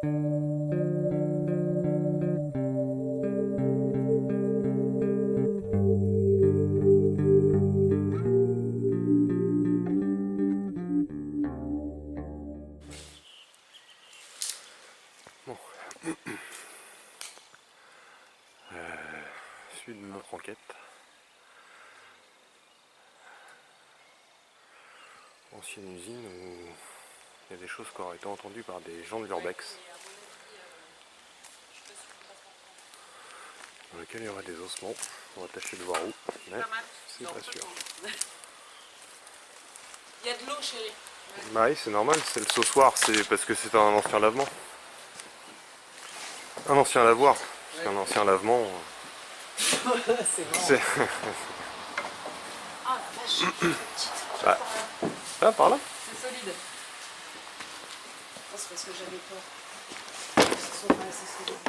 Bon. Suite de notre enquête. Ancienne usine où il y a des choses qui auraient été entendues par des gens de l'urbex. Dans lequel il y aurait des ossements. On va tâcher de voir où, mais c'est pas sûr. Il y a de l'eau, chérie. Bah oui, c'est normal, c'est le sausoir, c'est parce que c'est un ancien lavement. Un ancien lavoir, parce qu'un ancien lavement... C'est bon. Ah la vache, c'est petite. Ah. Ah, par là. C'est solide. Oh, c'est parce que j'avais peur. Ils sont pas assez solides.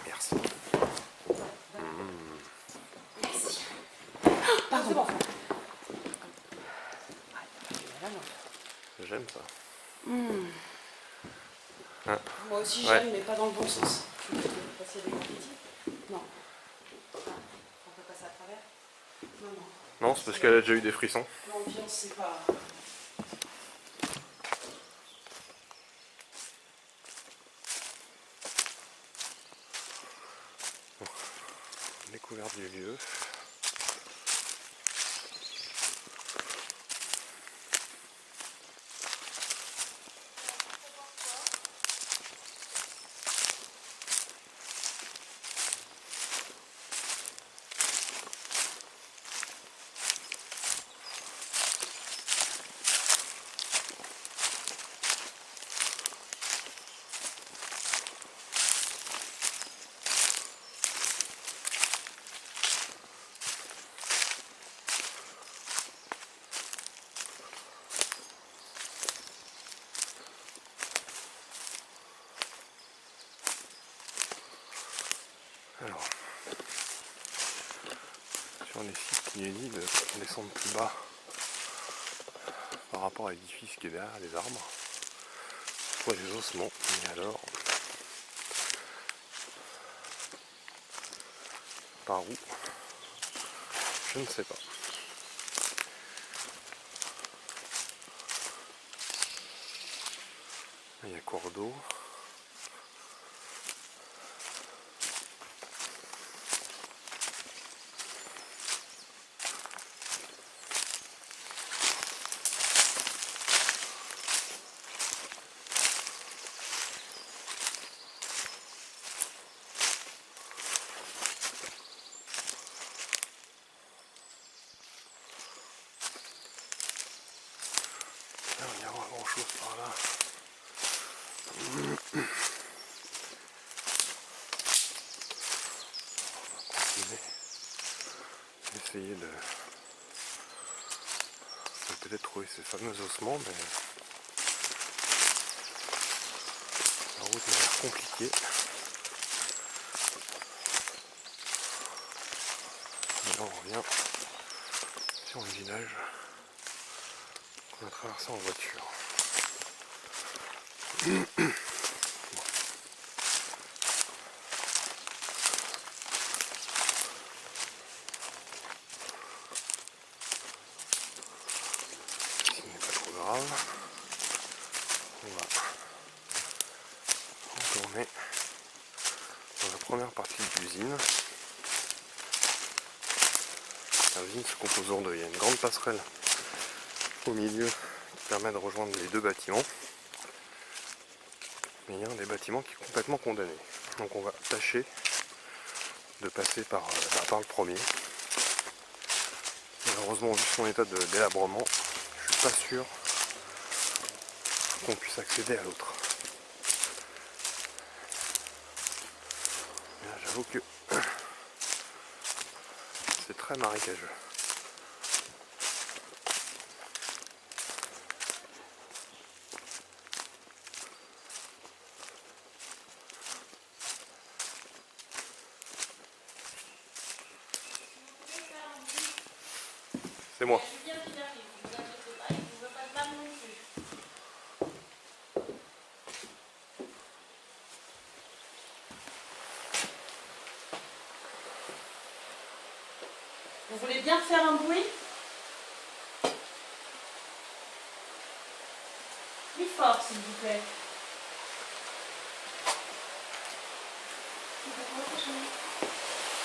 Merci. Merci. Pardon. J'aime ça. Ah. Moi aussi Ouais. j'aime, mais pas dans le bon sens. Tu veux passer des graffitis? Non. Ah. On peut passer à travers? Non, non. Non, c'est parce qu'elle a déjà eu des frissons. L'ambiance, c'est pas... Découverte du lieu. Alors, sur les sites, il est dit de descendre plus bas par rapport à l'édifice qui est derrière les arbres. Soit les ossements, mais alors, par où? Je ne sais pas. Il y a cours d'eau. Là, on y a pas grand chose par là. On va continuer. Essayer de peut-être trouver ces fameux ossements, mais la route m'a l'air compliquée. Et là on revient sur le village qu'on a traversé en voiture. Ce n'est pas trop grave. On va retourner dans la première partie de l'usine. L'usine se compose en deux. Il y a une grande passerelle au milieu qui permet de rejoindre les deux bâtiments. Mais il y a un des bâtiments qui est complètement condamné. Donc on va tâcher de passer par le premier. Malheureusement, vu son état de délabrement, je suis pas sûr qu'on puisse accéder à l'autre. J'avoue que c'est très marécageux. C'est moi. pouvez bien faire un bruit? Plus fort, s'il vous plaît.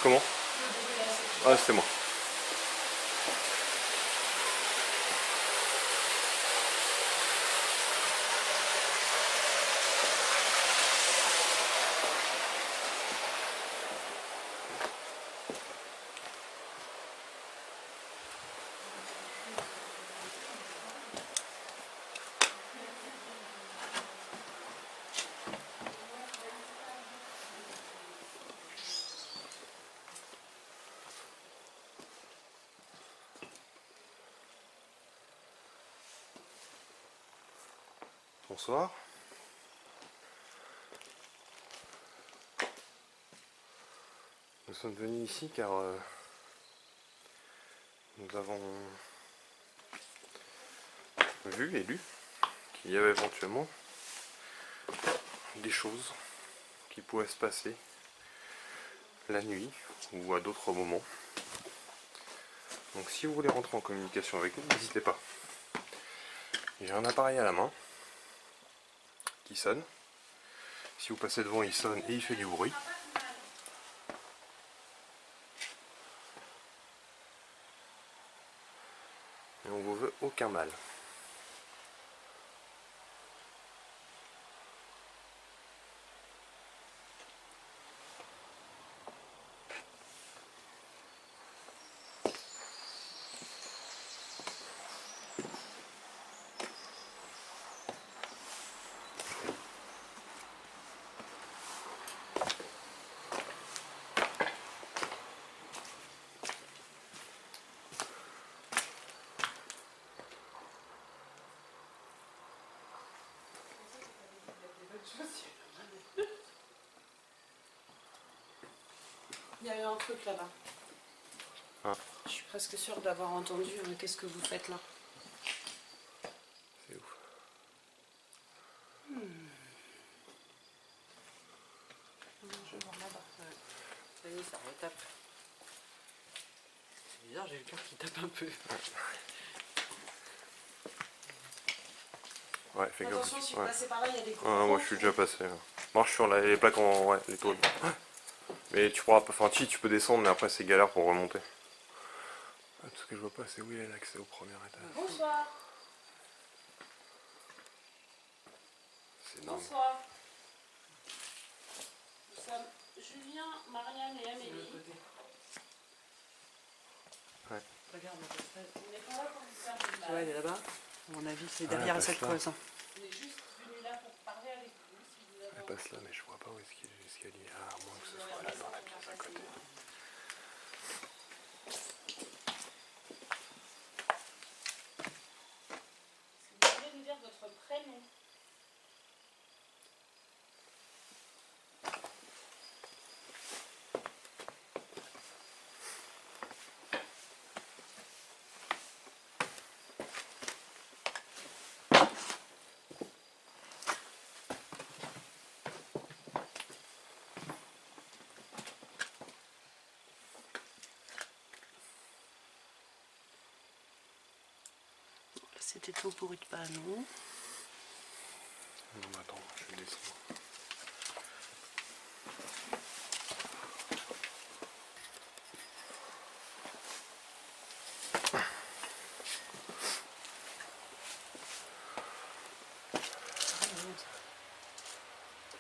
Comment? Ah, c'était moi. Bonsoir. Nous sommes venus ici car nous avons vu et lu qu'il y avait éventuellement des choses qui pourraient se passer la nuit ou à d'autres moments. Donc si vous voulez rentrer en communication avec nous, n'hésitez pas. J'ai un appareil à la main qui sonne. Si vous passez devant, il sonne et il fait du bruit. Et on vous veut aucun mal. Il y a eu un truc là-bas. Ah. Je suis presque sûre d'avoir entendu. Qu'est-ce que vous faites là? C'est ouf. Je vais voir là-bas. Ouais. Ça y est, ça retape. C'est bizarre, j'ai le cœur qui tape un peu. Ouais, fais gaffe. Attention, si vous Ouais. passez par là, il y a des Ah, courants. moi je suis déjà passé. Marche sur les plaques en. Ouais, les tôles. Mais tu pourras pas. Enfin, si, tu peux descendre, mais après c'est galère pour remonter. Ah, tout ce que je vois pas, c'est où il y a l'accès au premier étage. Bonsoir. C'est énorme. Bonsoir. Nous sommes Julien, Marianne et Amélie. Ouais. Regarde, on n'est pas là pour vous faire de mal. Ouais, elle est là-bas. À mon avis, c'est Ah, derrière elle cette passe là. creuse. On est juste venu là pour parler avec vous. Si vous avez Elle passe là, mais je vois pas où est-ce qu'il y a l'escalier. Ah, à moins que ce soit là dans la pièce à côté. Vous pouvez nous dire votre prénom? C'était tout pour une panneau. Non, mais attends, je vais descendre.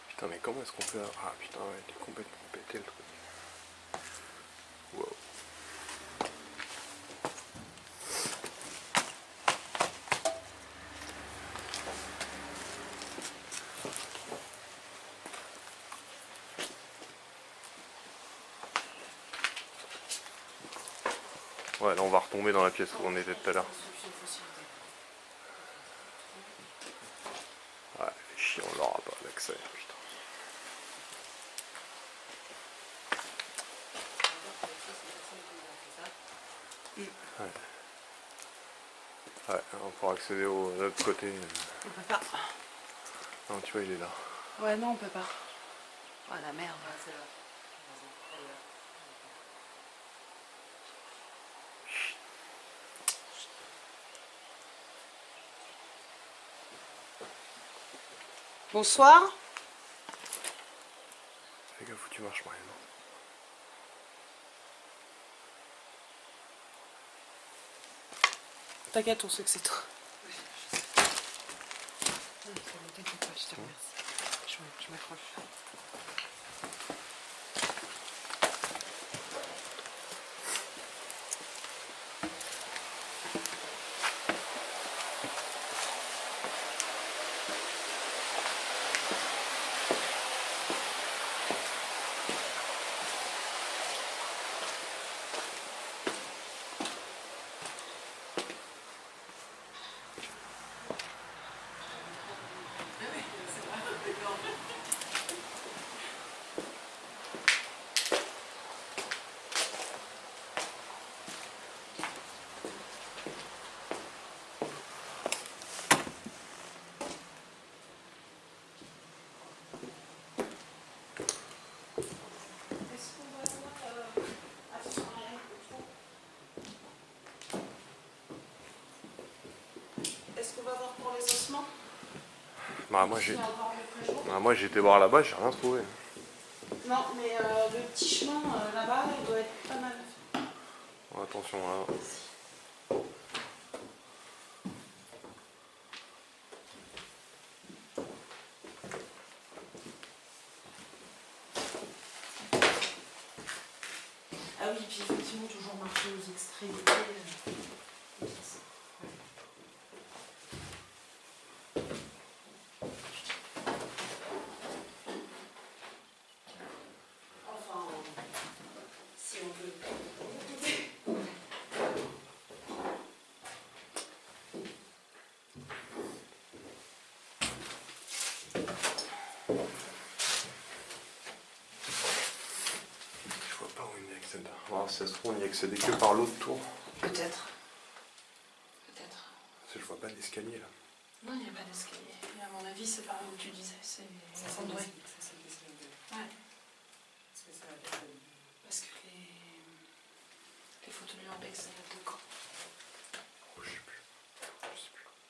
Putain, mais comment est-ce qu'on peut... Ah putain, ouais, il est complètement pété le truc. Wow. Ouais, là on va retomber dans la pièce où on était tout à l'heure. Ouais, chiant, on l'aura pas l'accès, putain. Ouais. Ouais, on pourra accéder au de l'autre côté. On peut pas. Non, tu vois, il est là. Ouais, non, on peut pas. Oh la merde. Bonsoir. Fais gaffe où tu marches, Marianne. T'inquiète, on sait que c'est toi. T'inquiète pas, je te remercie. Je m'accroche. Est-ce qu'on va voir pour les ossements? Bah, moi j'ai été voir là-bas, j'ai rien trouvé. Non, mais le petit chemin là-bas, il doit être pas mal. Oh, attention là. Ah oui, puis effectivement, toujours marcher aux extrémités. Enfin, si on veut. Je vois pas où on y accède. Alors, si ça se trouve, on y accédait que par l'autre tour. Peut-être. Peut-être. Parce que je vois pas d'escalier là. Non, il n'y a pas d'escalier. Et à mon avis, c'est par où tu disais. C'est André. Ouais. Parce que les photos de l'Urbex, ça date de quand? Oh, je sais plus.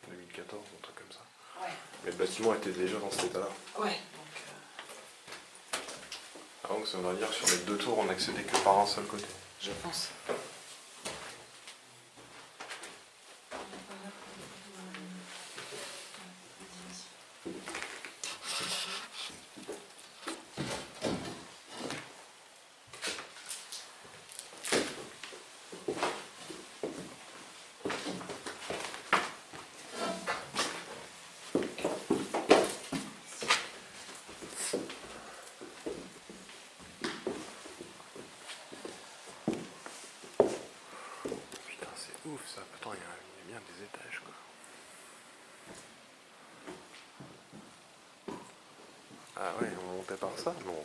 2014, un truc comme ça. Ouais. Mais le bâtiment était déjà dans cet état-là. Ouais. Ah, donc ça veut dire que sur les deux tours, on n'accédait que par un seul côté. Je pense. Putain, c'est ouf ça. Attends, il y a bien des étages quoi. Ah ouais, on montait par ça? Non.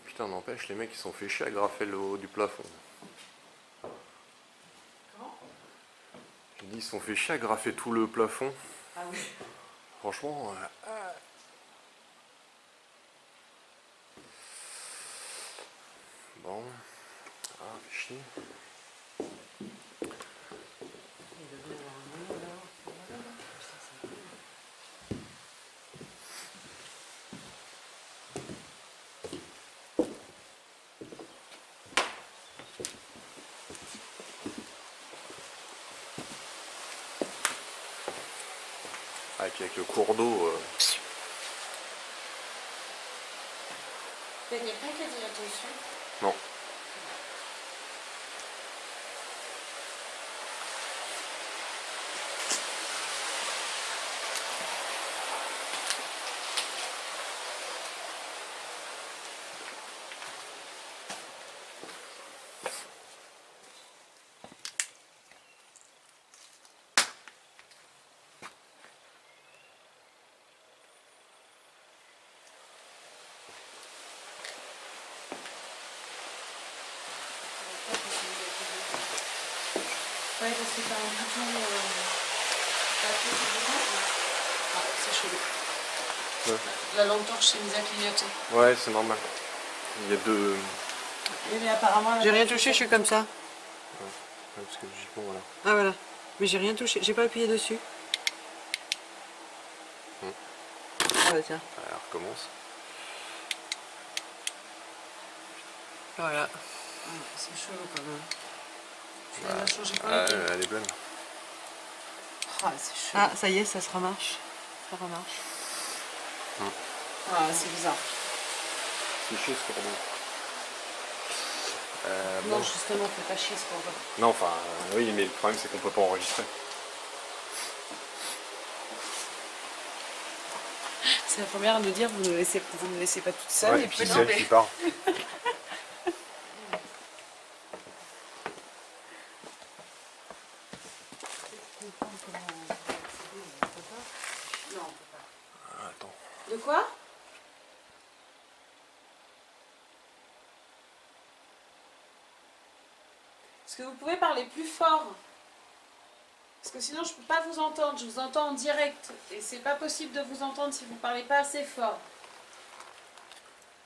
Putain, n'empêche, les mecs ils sont fait chier à graffer le haut du plafond. Comment? Je dis, ils se sont fait chier à graffer tout le plafond. Ah oui. Franchement, bon. Ah, fait chier. Ah, et puis avec le cours d'eau. Il n'y a pas qu'à dire attention. Non. Ouais, parce que t'as un bouton papier sur le bouton. Ah, c'est chelou. Ouais. La lampe torche s'est mise à clignoter. Ouais, c'est normal. Il y a deux. Oui, mais apparemment... J'ai rien touché, je suis comme ça. parce que logiquement, voilà. Ah voilà. Mais j'ai rien touché, j'ai pas appuyé dessus. Ah bah tiens. Elle recommence. Voilà. Ah, c'est chaud quand même. Tu l'as changé quand Ah, même. elle est pleine. Ah, c'est chaud. Ah, ça y est, ça se remarche. Ça remarche. Ah, c'est bizarre. C'est chier ce cordon. Non, justement, fais pas chier ce qu'on va. Non, enfin, oui, mais le problème c'est qu'on peut pas enregistrer. C'est la première à nous dire vous ne laissez pas toute seule Ouais, et puis c'est elle qui part. Non, on peut pas. Ah, attends. De quoi? Est-ce que vous pouvez parler plus fort? Parce que sinon je peux pas vous entendre, je vous entends en direct. Et c'est pas possible de vous entendre si vous parlez pas assez fort.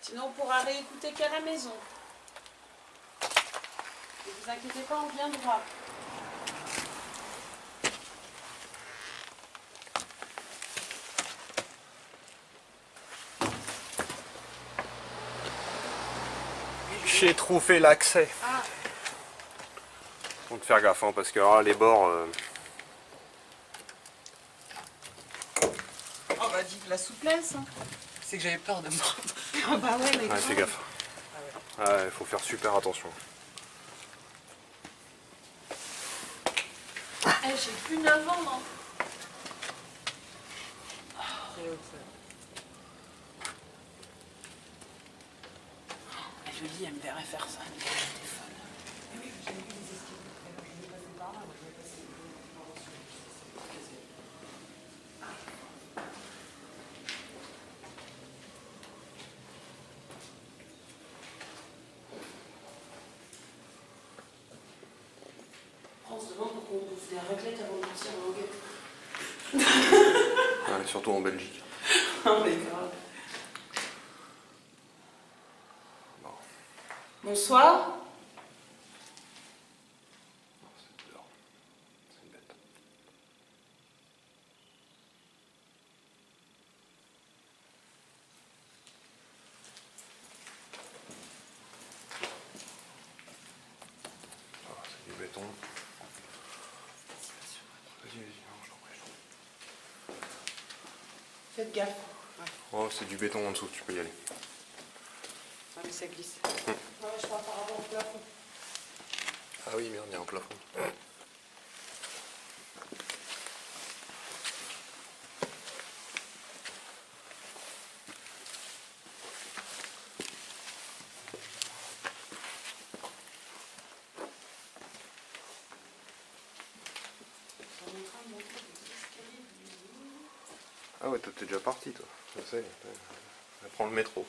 Sinon on pourra réécouter qu'à la maison. Ne vous inquiétez pas, on viendra. J'ai trop fait l'accès. Ah, Faut te faire gaffe, hein, parce que alors, les bords. oh bah vive la souplesse. Hein. c'est que j'avais peur de mordre. Ah bah ouais, mais Ouais, fais gaffe. Ouais, faut faire super attention. Eh, j'ai plus 9 ans, non? Je dis, elle me verrait faire ça. J'étais folle. On se demande pourquoi on bouffe des raclettes avant de partir en Anguette. Ouais, surtout en Belgique. Oh mais grave. Bonsoir. C'est dehors. C'est une bête. Ah, c'est du béton. Vas-y, non, je t'en prie. Faites gaffe. Oh, c'est du béton en dessous, tu peux y aller. Ah, mais ça glisse. Ouais, je crois par rapport au plafond. Ah oui, merde, il y a un plafond. Ah ouais, toi t'es déjà parti, toi. Je sais. Elle prend le métro.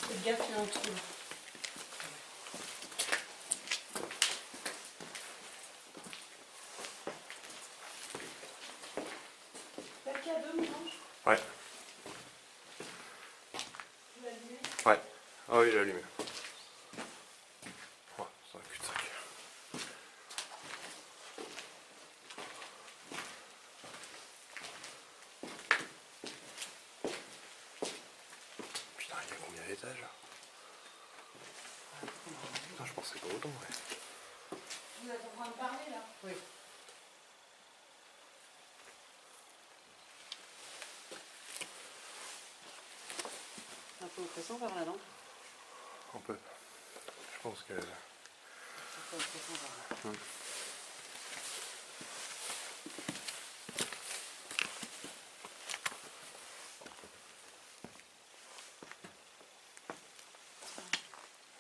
Faites gaffe, il y a un trou. T'as le cadeau, non? Ouais. Tu l'as allumé? Ouais. Ah oui, j'ai allumé. Oh, c'est un cul-de-sac. Putain, il y a combien d'étages là? Putain, je pensais pas autant, ouais. Vous êtes en train de parler là? Oui. Un peu oppressant par là, non? Un peu. Je pense que. Un peu oppressant par là.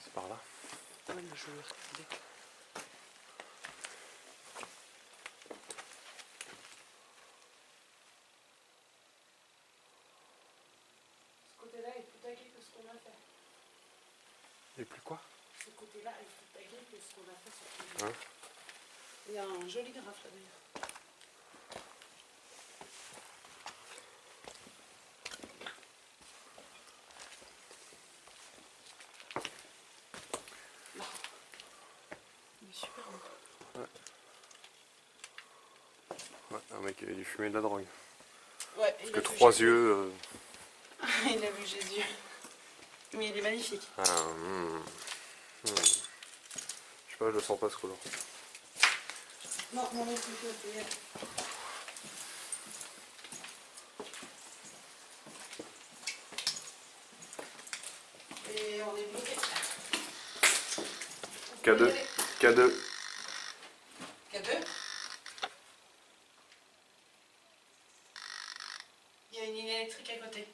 C'est par là. Ouais, mais je vais regarder. Ce côté-là est plus taqué que ce qu'on a fait. Et plus quoi? Ce côté-là, il faut taguer que ce qu'on a fait sur le côté. Hein? Il y a un joli graphe là d'ailleurs. Il est super beau. Ouais, un mec qui avait dû fumer de la drogue. Ouais, Parce il que a vu 3 Jésus. yeux... Il a vu Jésus. Mais il est magnifique. Je sais pas, je le sens pas ce couleur. Non, mon autre côté. Et on est bloqué. K2. K2. K2. Il y a une ligne électrique à côté.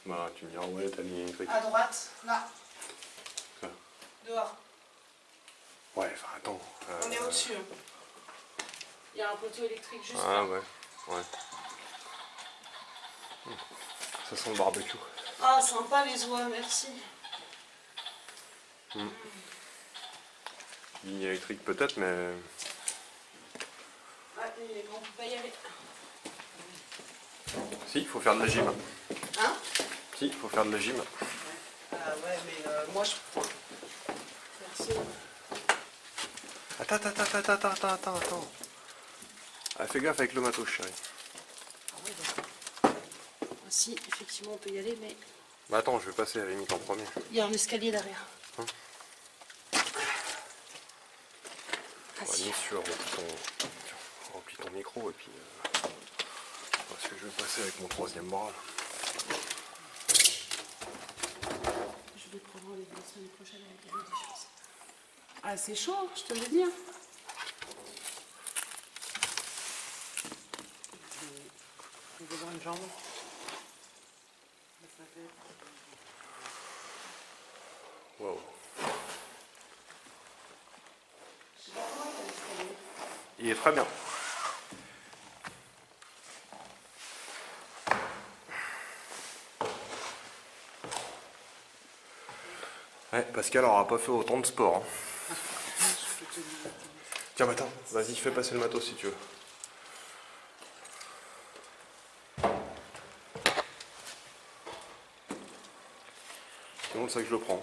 Bah, tu me diras, ouais, t'as ligne électrique. À droite, là. Ça. Dehors. Ouais, enfin, attends. On est au-dessus. Hein. Il y a un poteau électrique juste Ah, là. ouais. Ouais. Ça sent le barbecue. Ah, sympa les oies, merci. Ligne électrique peut-être, mais... Ouais, mais bon, on peut pas y aller. Si, il faut faire de la gym. Hein? Si, il faut faire de la gym. Ah ouais, mais moi je prends. Perso. Attends. Ah, fais gaffe avec le matos, chérie. Ah ouais, d'accord. Ah, si, effectivement, on peut y aller, mais Bah attends, je vais passer à la limite en premier. il y a un escalier derrière. Hein? Ah Ouais, si. bien sûr, remplis ton micro et puis... parce que je vais passer avec mon troisième bras. Là. Je vais prendre rendez-vous la semaine prochaine avec des choses. Ah, c'est chaud, je te le dis. J'ai besoin de jambes. Wow. Il est très bien. Ouais, Pascal aura pas fait autant de sport. Hein. Tiens, attends, vas-y, fais passer le matos si tu veux. Sinon, le sac, je le prends.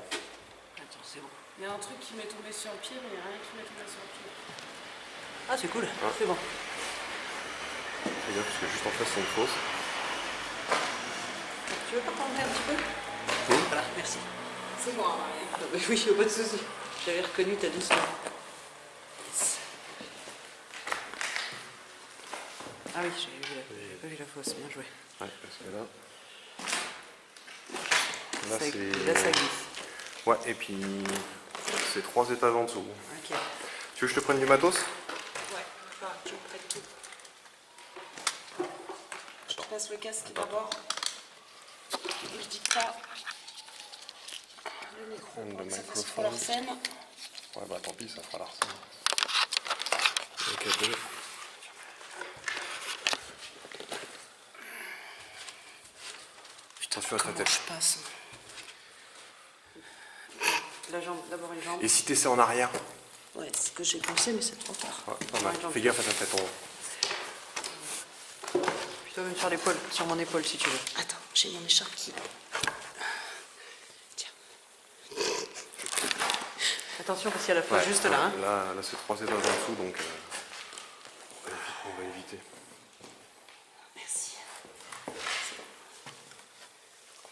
Attends, c'est bon. Il y a un truc qui m'est tombé sur le pied, mais il n'y a rien qui m'est tombé sur le pied. Ah, c'est cool. Ah. C'est bon. Fais gaffe, parce que juste en face, c'est une fosse. Tu veux pas t'enlever un petit peu? Oui. Voilà, merci. C'est bon, hein, Oui, il n'y a pas de souci. J'avais reconnu ta douceur. Ah oui, j'avais pas vu la fosse. Bien joué. Ouais, parce que là... Là, Ça c'est... glisse. Ouais, et puis... C'est 3 étages en dessous. Ok. Tu veux que je te prenne du matos? Ouais, enfin, je prête tout. Je te passe le casque d'abord. Et je dis pas le micro pour que ça fasse trop leur scène. Ouais, bah tant pis, ça fera l'arsène. Ok, 2. Putain, Attention à ta comment tête. je passe? La jambe, d'abord une jambe. Et si t'essaies en arrière? Ouais, c'est ce que j'ai pensé, mais c'est trop tard. Ouais, pas mal. Fais gaffe à ta tête en haut. Puis toi, même sur l'épaule, sur mon épaule si tu veux. Attends, j'ai mon écharpe qui... Tiens. Attention parce qu'il y a la fosse Ouais, juste là. Hein. Là, c'est 3 étages en dessous, donc on va éviter. Merci. Quand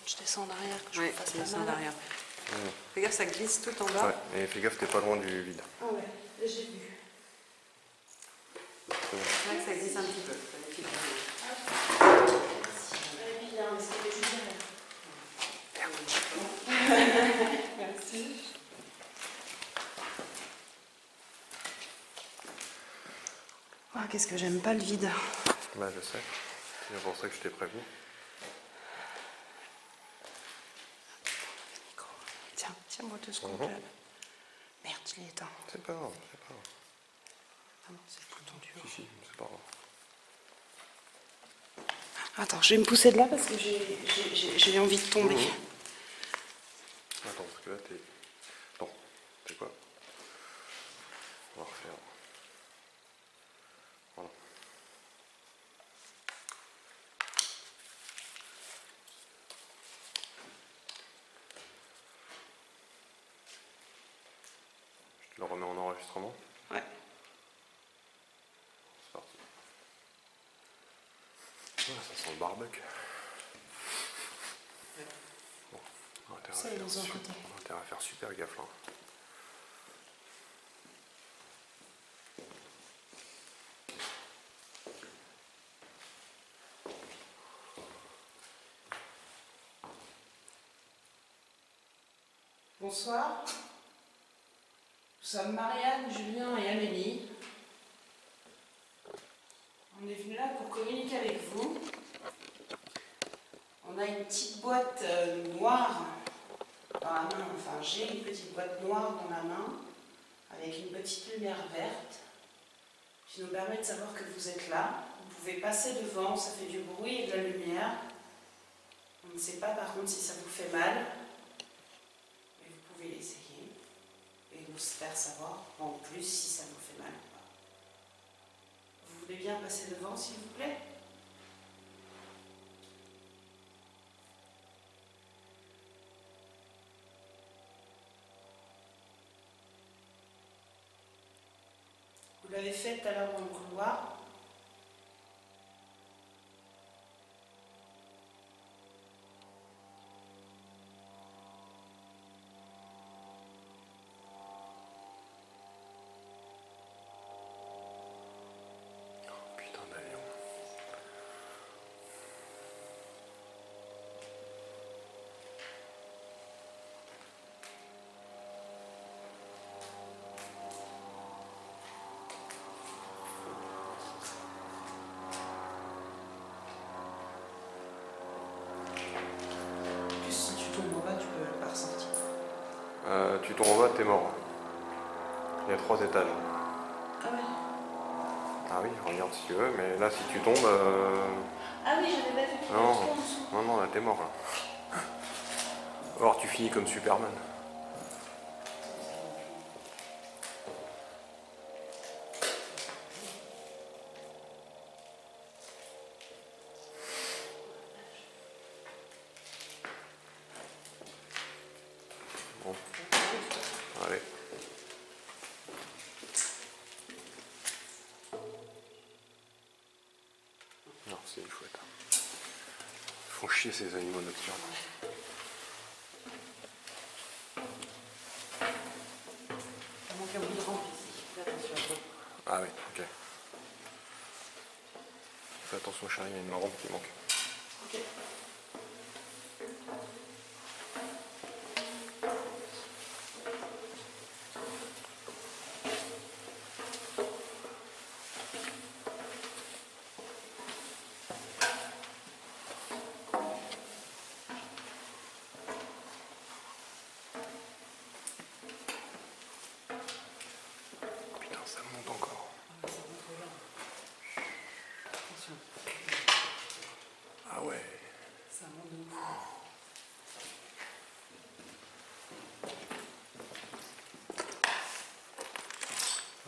je descends en arrière, que je Oui, me fasse c'est pas ça mal. derrière. Ouais. Fais gaffe, ça glisse tout en bas. Ouais, et fais gaffe, t'es pas loin du vide. Ah ouais, j'ai vu. C'est bon. C'est vrai que ça glisse un petit peu. Et puis, il y a un escalier juste derrière. Merci. Ah, qu'est-ce que j'aime pas le vide. Bah, je sais. C'est pour ça que je t'ai prévenu. Tiens, tiens-moi deux secondes. Merde, je l'ai éteint. C'est pas grave, c'est pas grave. Ah non, c'est tout tendu. Si, c'est pas grave. Attends, je vais me pousser de là parce que j'ai envie de tomber. Attends, parce que là t'es... Attends, c'est quoi? On va refaire. Voilà. Je te le remets en enregistrement. Ouais. C'est parti. Ouais, ça sent le barbecue. Bon, on a intérêt à faire super gaffe là. Bonsoir. Nous sommes Marianne, Julien et Amélie. On est venu là pour communiquer avec vous. On a une petite boîte noire dans la main, enfin j'ai une petite boîte noire dans la main avec une petite lumière verte qui nous permet de savoir que vous êtes là. Vous pouvez passer devant, ça fait du bruit et de la lumière. On ne sait pas par contre si ça vous fait mal, mais vous pouvez l'essayer et nous faire savoir en plus si ça vous fait mal ou pas. Vous voulez bien passer devant s'il vous plaît ? Vous l'avez fait tout à l'heure dans le couloir. Putain d'avion. En plus, si tu tombes en bas, tu peux pas ressortir. Tu tombes en bas, t'es mort. Il y a 3 étages. Ah ouais. Ah oui, regarde si tu veux, mais là si tu tombes... Ah oui, j'avais pas vu qu'il y avait Non, tout en dessous. non, là t'es mort là. Alors tu finis comme Superman. Bon. Allez. Non, c'est une chouette. Ils font chier ces animaux nocturnes. Il manque un bout de rampe ici. Fais attention à toi. Ah oui, ok. Fais attention chérie, il y a une rampe qui manque. Ok. Putain, ça monte encore. Attention. Ah ouais. Ça monte de ouf.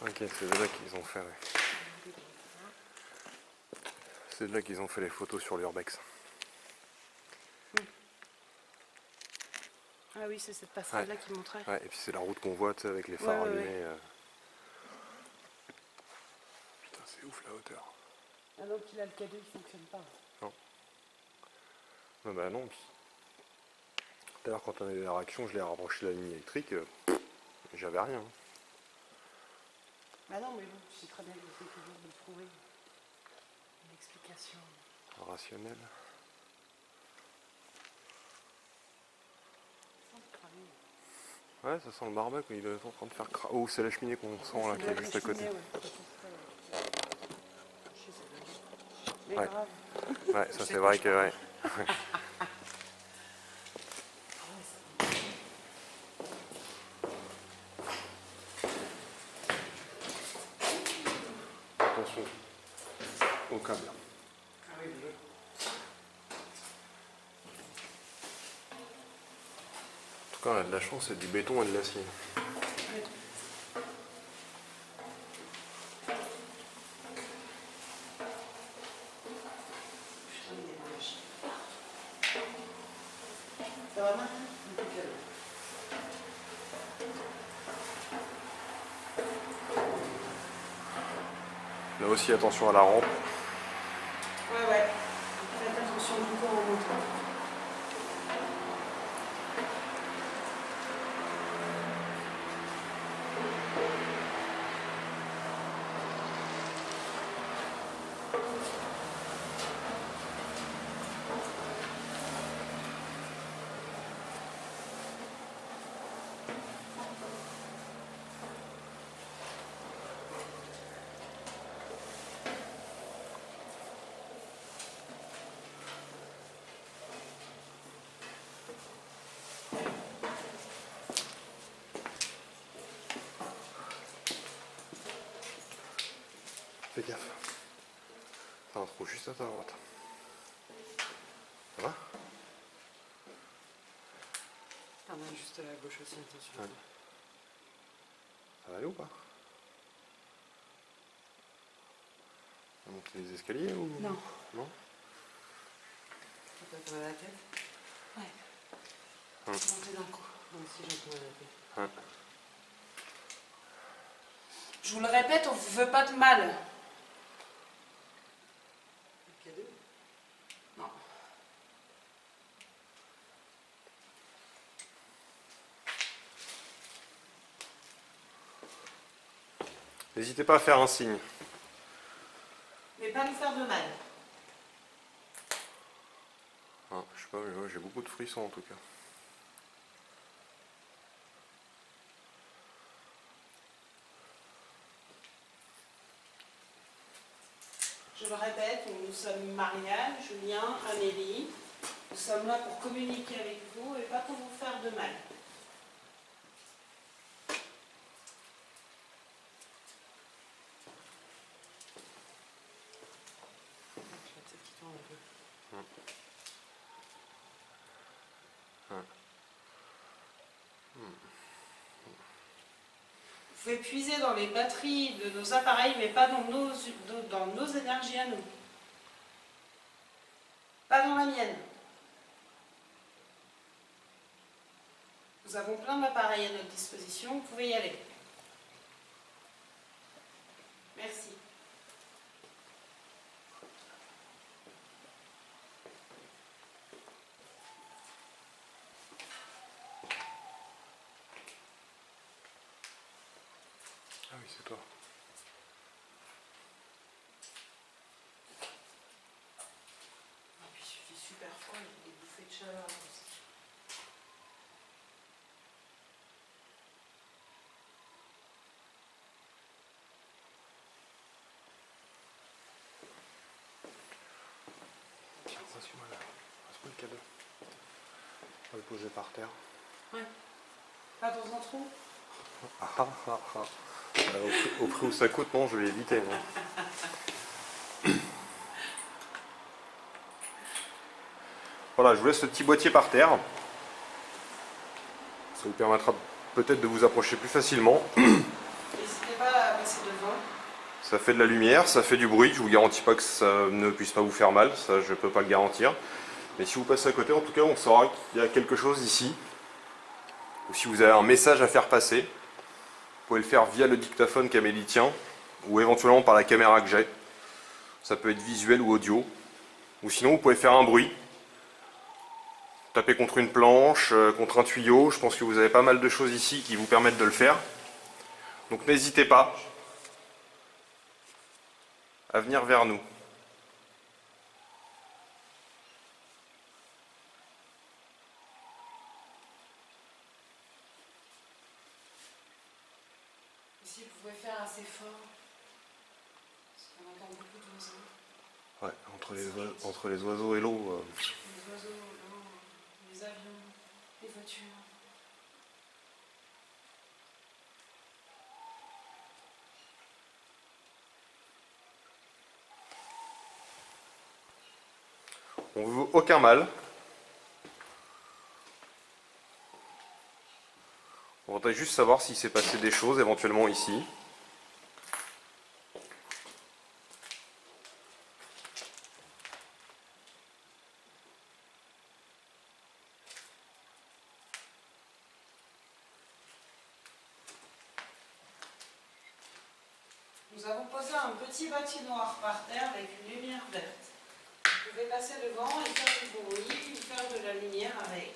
Ok, c'est de là qu'ils ont fait. Ouais. C'est de là qu'ils ont fait les photos sur l'urbex. Ah oui, c'est cette passerelle-là qui montrait. Ouais, et puis c'est la route qu'on voit, tu sais, avec les phares Ouais, ouais, allumés. Putain, c'est ouf la hauteur. Ah donc il a le cadeau, il fonctionne pas. Non, bah non. Tout à l'heure, quand on avait la réaction, je l'ai rapproché de la ligne électrique. J'avais rien. Bah non, mais bon, tu sais très bien que c'est toujours de trouver une explication. Rationnel. Ouais, ça sent le barbecue, il est en train de faire craquer. Oh, c'est la cheminée qu'on sent là, qui est juste à côté. Mais Ouais. grave. Ouais, ça c'est vrai que... Ouais. Attention au câble. Ah oui, oui. tout cas, on a de la chance, c'est du béton et de l'acier. Ouais. Putain, il est moche. Ça va maintenant? Impeccable. Là aussi, attention à la rampe. Ouais, ouais. Faites attention du coup en montant. Fais gaffe. T'as un trou juste à ta droite. Ça va? T'en as juste à la gauche aussi, attention. Ouais. Ça va aller ou pas? On monte les escaliers ou... Non. Non? T'as mal à la tête? Ouais. Monter d'un coup. Moi aussi j'ai mal à la tête. Ouais. Je vous le répète, on vous veut pas de mal. Cadeau? Non. N'hésitez pas à faire un signe. Mais pas nous faire de mal. Ah, je sais pas, mais ouais, j'ai beaucoup de frissons en tout cas. Je le répète, nous sommes Marianne, Julien, Amélie. Nous sommes là pour communiquer avec vous et pas pour vous faire de mal. J'ai la tête qui tourne un peu. Vous pouvez puiser dans les batteries de nos appareils, mais pas dans nos énergies à nous. Pas dans la mienne. Nous avons plein d'appareils à notre disposition, vous pouvez y aller. Merci. Ah oui, c'est toi. Et puis il fait super froid, il y a des bouffées de chaleur. Tiens, reçois-moi là. Reçois le cadeau. On va le poser par terre. Ouais. Pas dans un trou? Ah ah ah ah. Au prix où ça coûte, non, je vais éviter. Non. Voilà, je vous laisse ce petit boîtier par terre. Ça vous permettra peut-être de vous approcher plus facilement. N'hésitez pas à passer devant. Ça fait de la lumière, ça fait du bruit. Je vous garantis pas que ça ne puisse pas vous faire mal, ça je peux pas le garantir. Mais si vous passez à côté, en tout cas, on saura qu'il y a quelque chose ici. Ou si vous avez un message à faire passer, vous pouvez le faire via le dictaphone qu'Amélie tient, ou éventuellement par la caméra que j'ai. Ça peut être visuel ou audio. Ou sinon, vous pouvez faire un bruit. Taper contre une planche, contre un tuyau. Je pense que vous avez pas mal de choses ici qui vous permettent de le faire. Donc n'hésitez pas à venir vers nous. Si vous pouvez faire assez fort, parce qu'on entend beaucoup d'oiseaux. Ouais, entre les oiseaux et l'eau. Les oiseaux, l'eau, les avions, les voitures. On ne veut aucun mal. voudrais juste savoir s'il s'est passé des choses éventuellement ici. Nous avons posé un petit patinoire par terre avec une lumière verte. Vous pouvez passer devant et faire du bruit, faire de la lumière avec.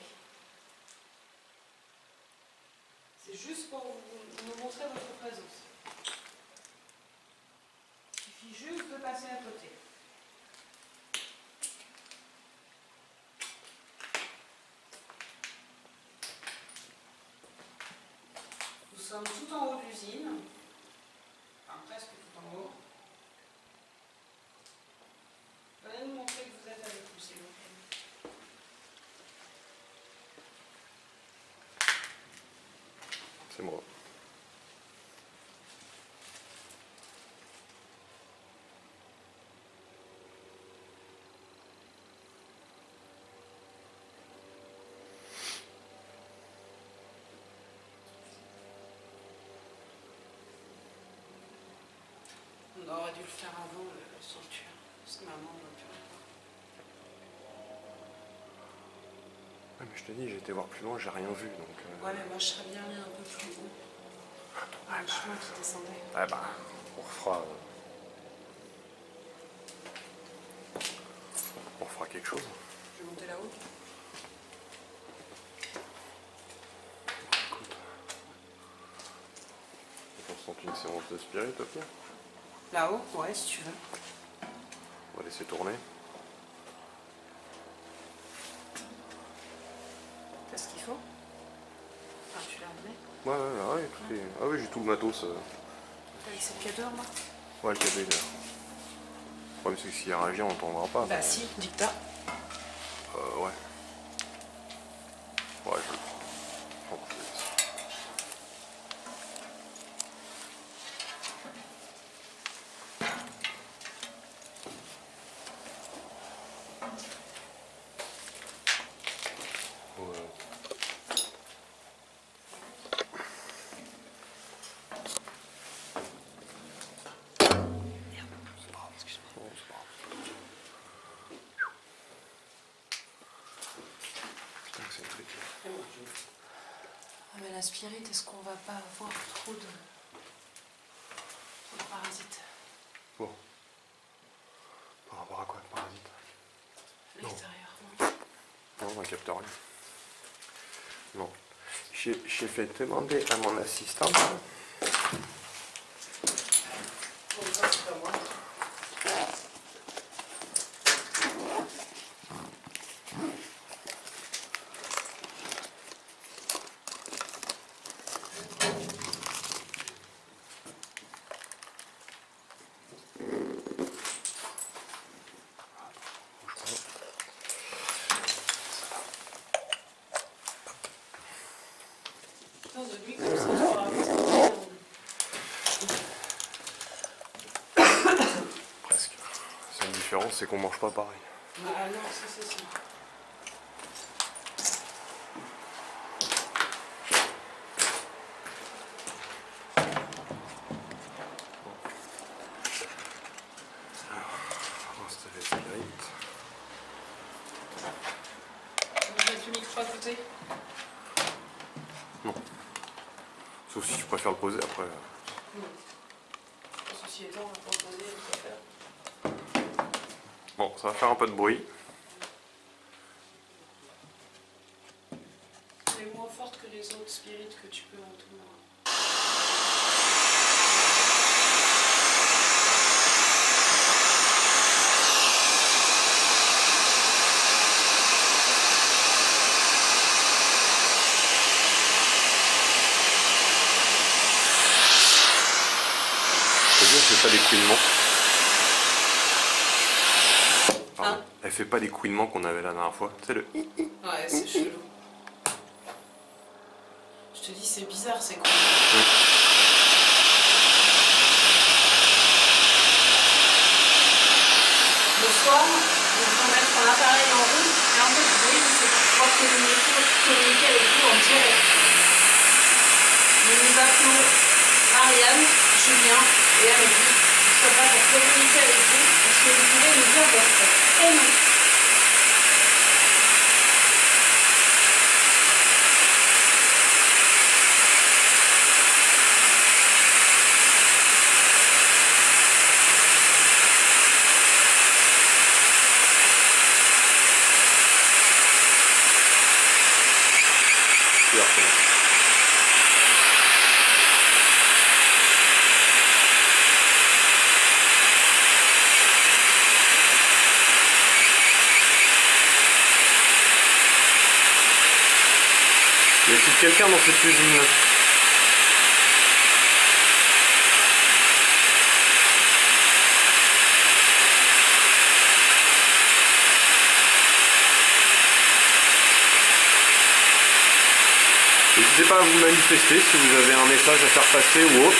C'est juste pour vous montrer votre présence. Il suffit juste de passer à côté. Nous sommes tout en haut de l'usine. Enfin, presque tout en haut. Venez nous montrer que vous êtes avec nous, s'il vous plaît. C'est moi. On aurait dû le faire avant le sanctuaire, parce que maman ne peut pas. Ouais, mais je te dis, j'ai été voir plus loin, j'ai rien vu, donc... Ouais, mais moi je serais bien allée un peu plus haut. Dans le chemin qui descendait. Ouais, bah, on fera quelque chose. Je vais monter là-haut. Écoute. On se tente une séance de spirit, au pire. Là-haut, ouais, si tu veux. On va laisser tourner. T'as ce qu'il faut? Enfin, tu l'as amené. Ouais, tout est... Ah oui, j'ai tout le matos. T'as laissé le cadeau, moi? Ouais, le cadeau est là. Le problème, c'est que s'il y a un avion, on n'entendra pas. Bah si, dictat. Ouais. Ouais, je le prends. Je le laisse. Ouais. C'est pas grave, excuse-moi. Non, c'est pas grave. Putain, c'est une truc. Ah mais la spirit, est-ce qu'on va pas avoir trop de parasites? Bon. Par rapport à quoi, de parasite? À l'extérieur, non. Non, on capte rien. Non. J'ai fait demander à mon assistante. Bon, ça, c'est pas moi. Bouge pas. Non, de lui comme ça, tu auras vu. Presque. C'est une différence, c'est qu'on mange pas pareil. Ah non, ça c'est sûr. On va installer le spirit. Vous mettez le micro à côté? Non. Sauf si tu préfères le poser après. Non. Ceci étant, on va pas poser, on peut faire. Bon, ça va faire un peu de bruit. Elle est moins forte que les autres spirites que tu peux entendre. C'est-à-dire qu'elle fait pas des couinements. Pardon. Hein? Elle fait pas des couinements qu'on avait la dernière fois. C'est le... Ouais, c'est chelou. Je te dis, c'est bizarre, c'est quoi? Le soir, vous pouvez mettre un appareil en route, et un peu de bruit, c'est pour pouvoir communiquer avec vous en direct. nous appelons Marianne, Julien et Amélie. Nous sommes là pour communiquer avec vous. Est-ce que vous pouvez nous dire votre prénom? Y a-t-il quelqu'un dans cette usine? N'hésitez pas à vous manifester si vous avez un message à faire passer ou autre.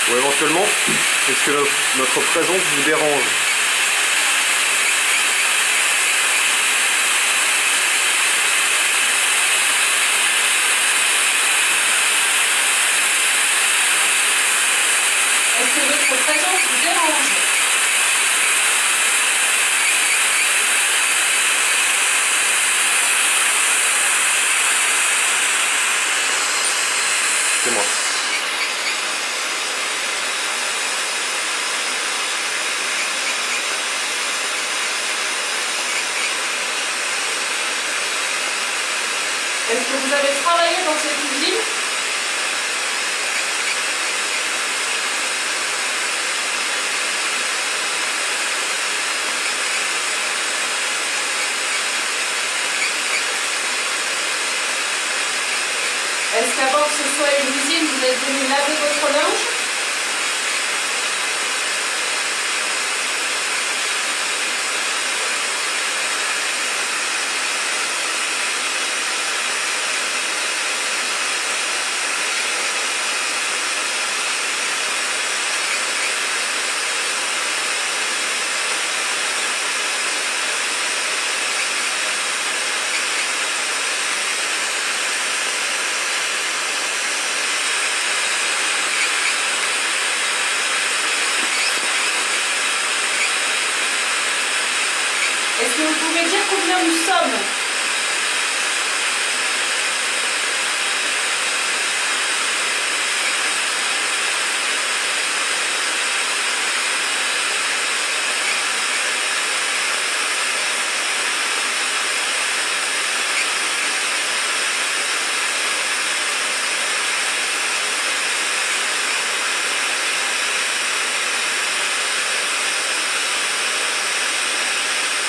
Ou éventuellement, est-ce que notre présence vous dérange? Est-ce que votre présence vous dérange? C'est moi. Est-ce que vous avez travaillé dans cette usine? Est-ce qu'avant que ce soit une usine, vous êtes venu laver votre linge? Est-ce que vous pouvez dire combien nous sommes?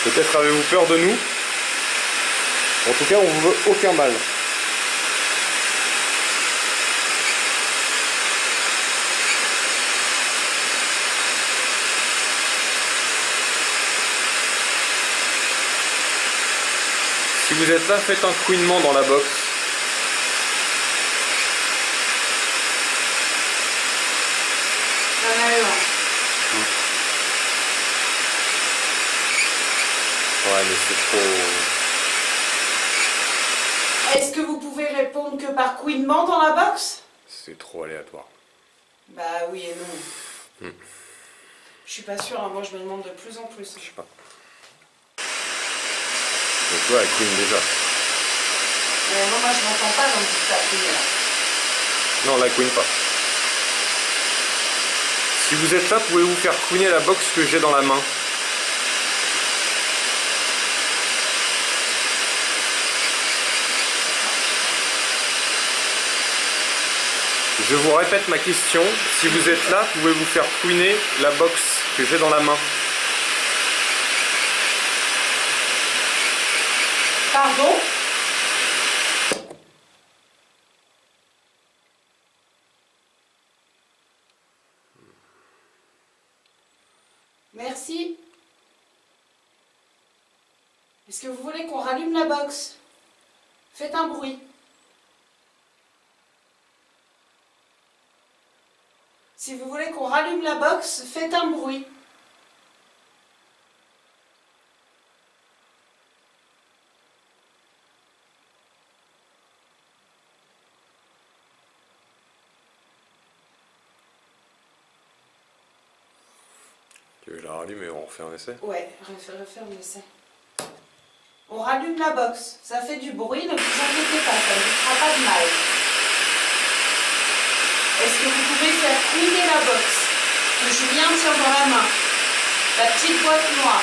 Peut-être avez-vous peur de nous? En tout cas, on vous veut aucun mal. Si vous êtes là, faites un couinement dans la box. Ouais, mais c'est trop... Est-ce que vous pouvez répondre que par couinement dans la box? C'est trop aléatoire. Bah oui et non. Je suis pas sûre, hein. Moi je me demande de plus en plus. Je sais pas. Donc toi, elle couine déjà. Moi je m'entends pas dans le petit couine là. Non, la couine pas. Si vous êtes là, pouvez-vous faire couiner la box que j'ai dans la main? Je vous répète ma question. Si vous êtes là, pouvez-vous faire couiner la box que j'ai dans la main? Pardon? Merci. Est-ce que vous voulez qu'on rallume la box? Faites un bruit. Si vous voulez qu'on rallume la box, faites un bruit. Tu veux la rallumer, on refait un essai? Ouais, referme l'essai. On rallume la box. Ça fait du bruit, ne vous inquiétez pas, ça ne vous fera pas de mal. Est-ce que vous pouvez faire couiner la box que Julien tient dans la main? La petite boîte noire.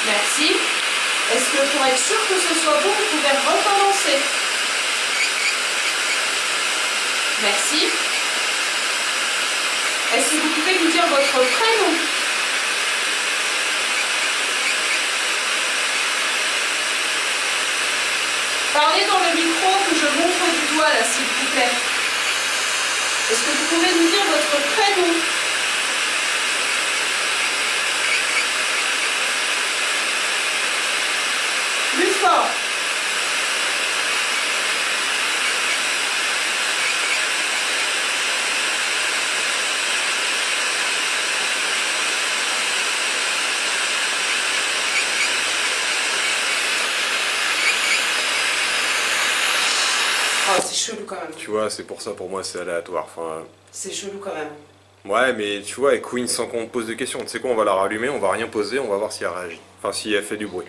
Merci. Est-ce que pour être sûr que ce soit bon, vous pouvez recommencer? Merci. Est-ce que vous pouvez nous dire votre prénom? Parlez dans le micro que je montre du doigt là, s'il vous plaît. Est-ce que vous pouvez nous dire votre prénom? Plus fort. Oh, c'est chelou quand même. Tu vois, c'est pour ça, pour moi, c'est aléatoire. Enfin, C'est chelou quand même. ouais, mais tu vois, elle queen sans qu'on te pose de questions. Tu sais quoi, on va la rallumer, on va rien poser, on va voir si elle réagit. Enfin, si elle fait du bruit.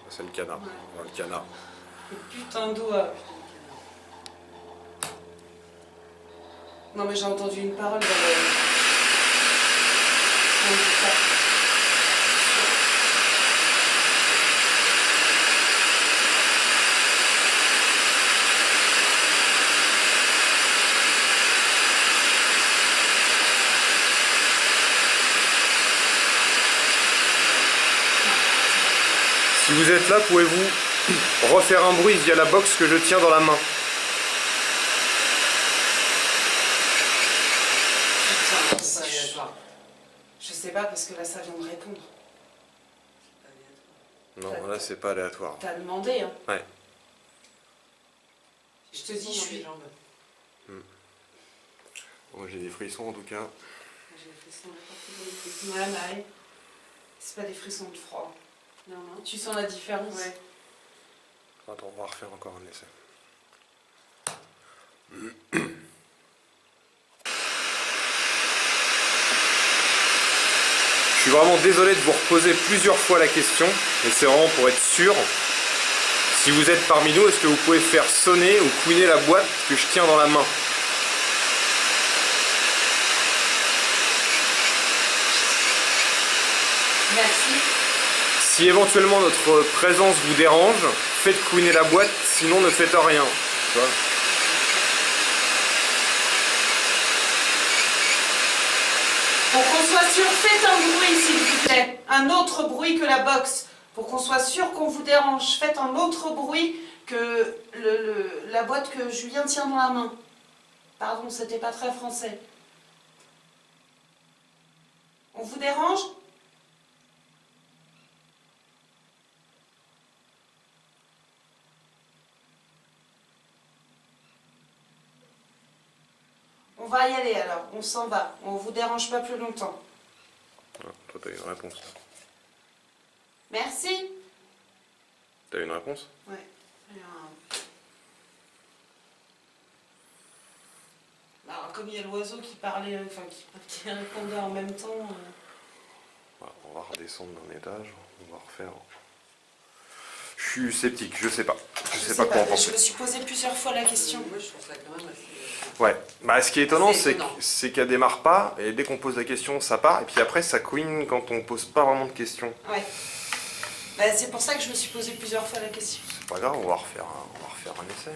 C'est le canard. Ouais. On voit le canard. Le putain de doigt. Non mais j'ai entendu une parole dans le... Si vous êtes là, pouvez-vous refaire un bruit via la box que je tiens dans la main? Putain, C'est pas aléatoire. je sais pas parce que là ça vient de répondre. Non, là, c'est pas aléatoire. T'as demandé hein. Ouais. Je te dis, je suis... Moi, j'ai des frissons, en tout cas. J'ai des frissons n'importe où. Ouais, bah, ouais. C'est pas des frissons de froid. Non, non. Tu sens la différence? Ouais. Attends, on va refaire encore un essai. Je suis vraiment désolé de vous reposer plusieurs fois la question, mais c'est vraiment pour être sûr. Si vous êtes parmi nous, est-ce que vous pouvez faire sonner ou couiner la boîte que je tiens dans la main? Merci. Si éventuellement notre présence vous dérange, faites couiner la boîte, sinon ne faites rien. Tu vois ? Pour qu'on soit sûr, faites un bruit s'il vous plaît. Un autre bruit que la box. Pour qu'on soit sûr qu'on vous dérange, faites un autre bruit que la boîte que Julien tient dans la main. Pardon, c'était pas très français. On vous dérange ? On va y aller alors, on s'en va. On vous dérange pas plus longtemps. Ah, toi, t'as une réponse. Merci. T'as une réponse? Ouais. Alors, comme il y a l'oiseau qui parlait, enfin qui répondait en même temps. Voilà, on va redescendre d'un étage, on va refaire. Je suis sceptique, je sais pas. Je sais pas quoi en Je penser. me suis posé plusieurs fois la question. Moi, je trouve ça quand même assez... Ouais, bah ce qui est étonnant, C'est étonnant. c'est qu'elle démarre pas, et dès qu'on pose la question, ça part, et puis après ça queen quand on pose pas vraiment de questions. Ouais. Bah, c'est pour ça que je me suis posé plusieurs fois la question. C'est pas grave, on va refaire un essai.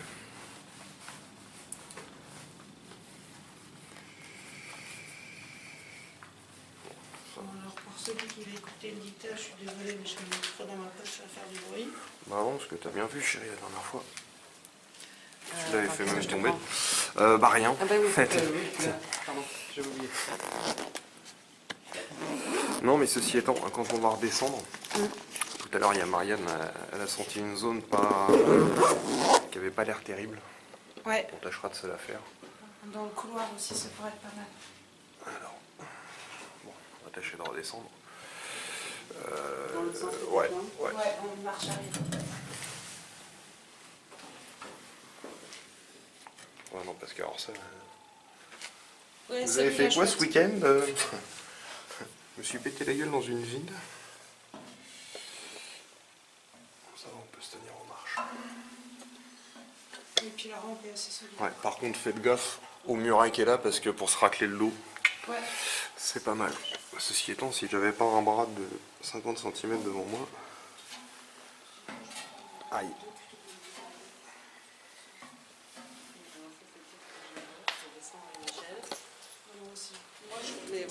Bon, alors pour celui qui va écouter le dictat, je suis désolée, mais je vais le mettre dans ma poche, ça va faire du bruit. Bah non, parce que t'as bien vu chérie la dernière fois. Tu l'avais attends, fait qu'est-ce même que je te tomber. prends Bah rien. Ah bah oui, En fait. oui, là, pardon, j'ai oublié. Non, mais ceci étant, quand on va redescendre, tout à l'heure, il y a Marianne, elle a senti une zone qui avait pas l'air terrible. Ouais. On tâchera de se la faire. Dans le couloir aussi, ça pourrait être pas mal. Alors, bon, on va tâcher de redescendre. Dans le sens que Ouais, tu ouais. Ouais, on marche arrière. Ouais, non, parce que alors ça... Ouais, Vous avez fait quoi ce week-end Je me suis pété la gueule dans une vide. Ça va, on peut se tenir en marche. Et puis la rampe est assez solide. Ouais, par contre, faites gaffe au muret qui est là, parce que pour se racler le dos, Ouais. c'est pas mal. Ceci étant, si j'avais pas un bras de 50 cm devant moi... Aïe.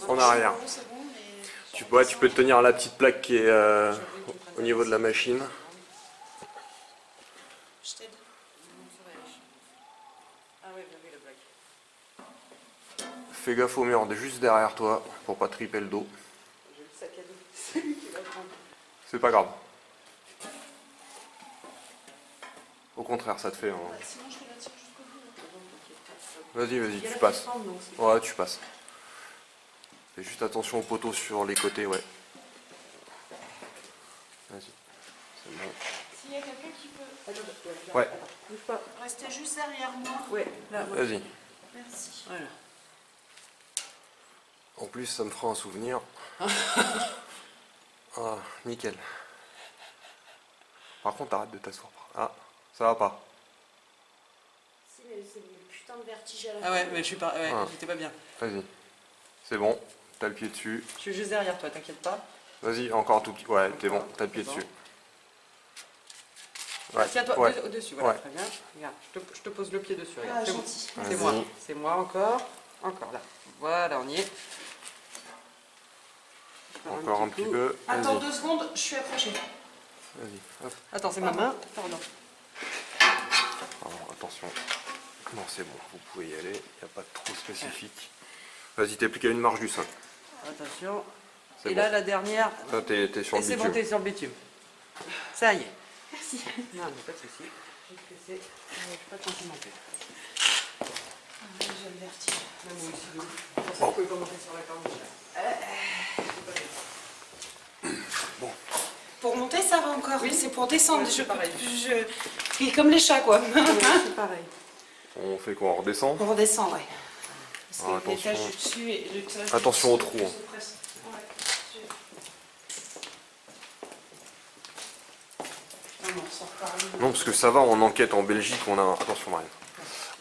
En arrière. C'est bon, mais... Tu peux te tenir à la petite plaque qui est au niveau de la machine. Je t'aide. Ah oui, oui, la blague. Fais gaffe au mur juste derrière toi pour pas triper le dos. J'ai le sac à dos. C'est lui qui va prendre. C'est pas grave. Au contraire, ça te fait un... Sinon, je vais la tirer jusqu'au bout. Vas-y, vas-y, tu passes. Ouais, tu passes. Fais juste attention aux poteaux sur les côtés, ouais. Vas-y. C'est bon. S'il y a quelqu'un qui peut Ouais, Bouge pas. rester juste derrière moi. Ouais, là, ouais. vas-y. Merci. Voilà. En plus, ça me fera un souvenir. Ah, nickel. Par contre, arrête de t'asseoir. Ah, ça va pas. Si, mais c'est le putain de vertige à la Ah ouais, mais je suis pas. Ouais, Ah. j'étais pas bien. Vas-y. C'est bon. T'as le pied dessus. Je suis juste derrière toi, t'inquiète pas. Vas-y, encore un tout petit. Ouais, t'es bon. T'as le pied C'est bon. dessus. Tiens-toi ouais. au-dessus, voilà, Ouais. très bien. Regarde, je te pose le pied dessus. Regarde. Ah, C'est bon. gentil. C'est Vas-y. moi. C'est moi encore. Encore là. Voilà, on y est. Encore un petit coup. peu. Attends Vas-y. 2 secondes, je suis approchée. Vas-y. Hop. Attends, c'est ma main. Pardon. Alors, attention. Non, c'est bon. Vous pouvez y aller. Il n'y a pas de trop spécifique. Vas-y, t'es plus qu'à une marche du 5. Attention. C'est Et bon. là, la dernière. Là, t'es sur Et le c'est bon, bitume. t'es sur le bitume. Ça y est. Merci. Non, mais pas de soucis. J'ai laissé. Je suis pas complimenté. Ah, j'ai le vertige. Même moi aussi, de ouf. Pour ça, vous pouvez commencer sur la corniche. Bon. Pour monter, ça va encore. Oui. C'est pour descendre. Ouais, c'est pareil. C'est comme les chats, quoi. C'est pareil. On fait quoi? On redescend? On redescend, ouais. Parce Alors, que l'étage attention. du dessus et l'étage Attention du au dessus trou, hein. se pressent. Ouais. Non, mais on sort par là. Non, parce que ça va, on enquête en Belgique, on a un... Attention, Marianne.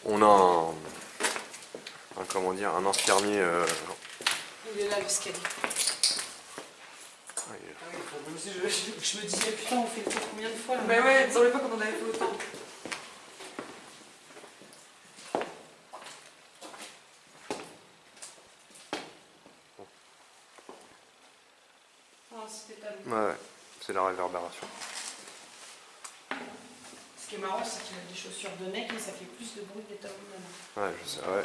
On a comment dire, un infirmier... Il est là, l'escalier. Ah, il est là. Je me disais, putain, on fait le tour combien de fois là? Mais ouais, dans les fois qu'on en avait fait autant. Ah, c'était pas long. Ouais, c'est la réverbération. Ce qui est marrant, c'est qu'il a des chaussures de mec, mais ça fait plus de bruit que des talons de nana. Ouais, je sais, ouais,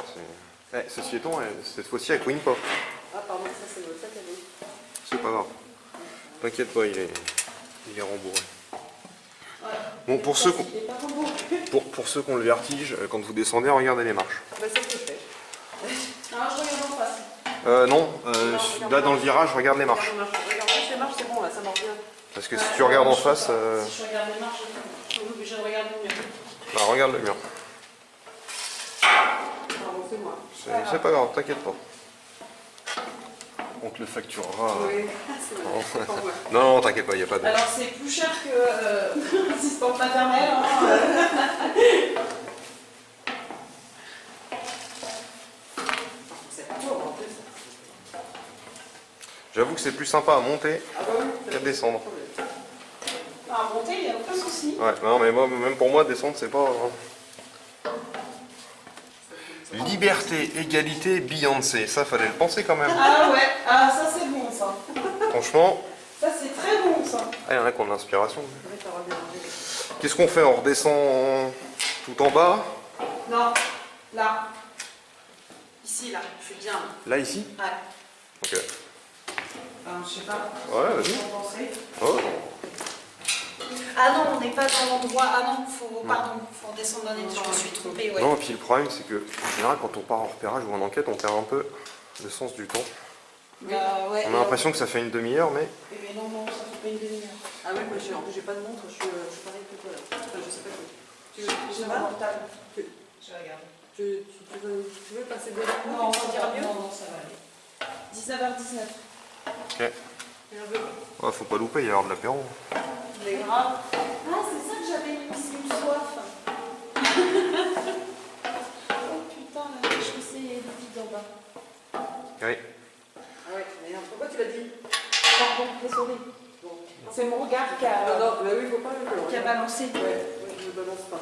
c'est... ceci étant, cette fois-ci avec Winpop. Ah, pardon, ça c'est le sac à dos. C'est pas grave. T'inquiète pas, il est rembourré. Bon, pour ceux Il est pas beau. pour ceux qui ont le vertige, quand vous descendez, regardez les marches. Bah, c'est ce que je fais. Ah, je regarde en face. Non, là dans le virage, regarde les marches. Regarde juste les marches, c'est bon là, ça marche bien. Parce que si tu regardes en face, Si je regarde les marches, je suis obligée de regarder le mur. bah, regarde le mur. Pardon, c'est moi. C'est pas grave, t'inquiète pas. On te le facturera. Oui, c'est vrai. C'est pour moi. Non, t'inquiète pas, il n'y a pas de... Alors, c'est plus cher que assistante maternelle. Hein. C'est pas beau en plus. J'avoue que c'est plus sympa à monter Ah bah oui. qu'à descendre. À monter, il n'y a aucun souci. Ouais, non mais moi, même pour moi, descendre, c'est pas... Liberté, égalité, Beyoncé. Ça, fallait le penser quand même. Ah ouais, ah ça c'est bon ça. Franchement, Ça c'est très bon ça. il y en a qui ont de l'inspiration. Ouais, ça va bien. Qu'est-ce qu'on fait? On redescend tout en bas? Non, là. Ici, là, je suis bien. Là, ici? Ouais. Ok. Enfin, je sais pas. Ouais, Qu'est-ce vas-y. que vous en pensez? Oh, Ah non, on n'est pas dans l'endroit. Ah non, pardon, faut redescendre d'un étage. Je me suis trompée, ouais. Non, et puis le problème, c'est que, en général, quand on part en repérage ou en enquête, on perd un peu le sens du temps. Bah, ouais, On a l'impression que ça fait une demi-heure, mais... Eh bien non, non, ça fait pas une demi-heure. Ah ouais, moi en plus j'ai pas de montre, je suis pareil que toi là. Enfin, je sais pas quoi. J'ai mon portable. Tu- Je regarde. Tu veux passer de là? Non, ça ira mieux. non, ça va aller. 19h19. Ok. Et un peu. Ouais, faut pas louper, il y a l'heure de l'apéro. C'est grave. Ah, c'est ça que j'avais une soif. Oh putain, là, je sais, il y a des vides en bas. Oui. Ah ouais, mais non, pourquoi tu l'as dit? Pardon, désolé. Bon. C'est mon regard qui Non, a, non, mais oui, faut pas le qui a balancé. Ouais, je ne balance pas.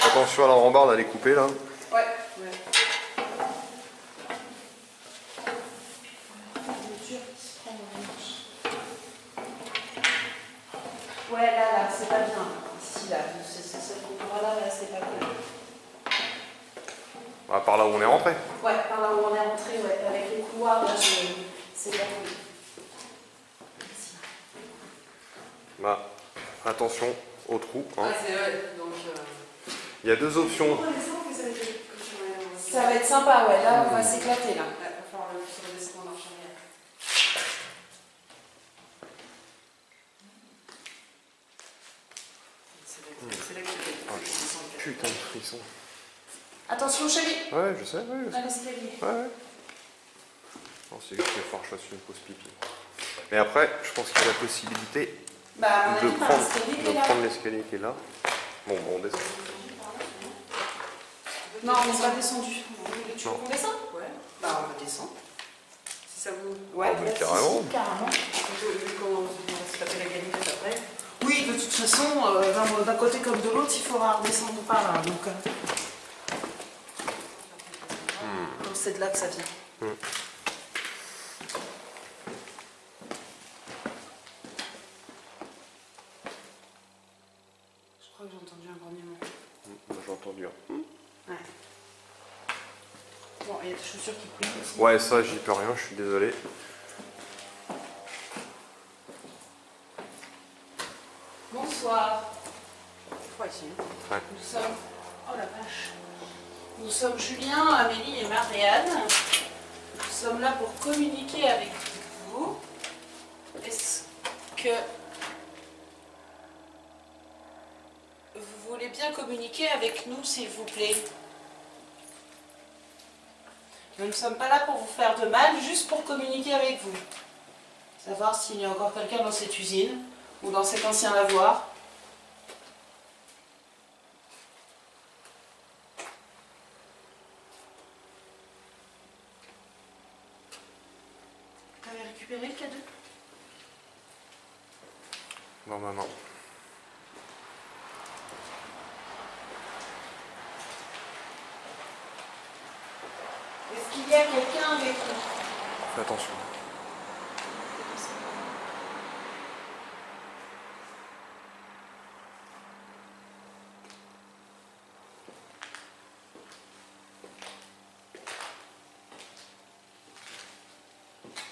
Attention à la rambarde, elle est coupée, là. Ouais. Ouais. Ouais, là, c'est pas bien. Si, là, c'est ce endroit-là, là, c'est pas bien. Ah, par là où on est rentré. Ouais, par là où on est rentré, ouais, avec les couloirs, là, c'est pas cool. Bah, attention au trou. Hein. Ah, c'est vrai, donc. Il y a deux options. Ça va être sympa, ouais, là, on va s'éclater, là. Ouais, il va falloir se redescendre en marche arrière. C'est là que je Putain de frisson. Attention, chérie. Ouais, je sais, ouais. À l'escalier. Ouais. Non, c'est juste qu'il va falloir que je fasse une pause pipi. Mais après, je pense qu'il y a la possibilité Bah, à mon de avis, par prendre l'escalier qui est là. l'escalier qui est là. Bon, on descend. Non, on n'est pas descendu. Tu veux Non. qu'on descende? Ouais, Bah, on va descendre. si ça vous. Ouais, mais carrément. Carrément. Vu qu'on va se taper la galinette après. Oui, de toute façon, d'un côté comme de l'autre, il faudra redescendre par là. Donc, donc c'est de là que ça vient. Je crois que j'ai entendu un grognement. J'ai entendu. Ouais. Bon, il y a des chaussures qui coulent aussi. Ouais, ça, j'y peux rien, je suis désolé. Bonsoir. Froid ici. Ouais. Nous sommes. Oh la vache. Nous sommes Julien, Amélie et Marianne. Nous sommes là pour communiquer avec vous. Est-ce que vous voulez bien communiquer avec nous, s'il vous plaît? Nous ne sommes pas là pour vous faire de mal, juste pour communiquer avec vous. Savoir s'il y a encore quelqu'un dans cette usine ou dans cet ancien lavoir. T'avais récupéré le cadeau? Non, non, non. Est-ce qu'il y a quelqu'un avec nous? Fais attention.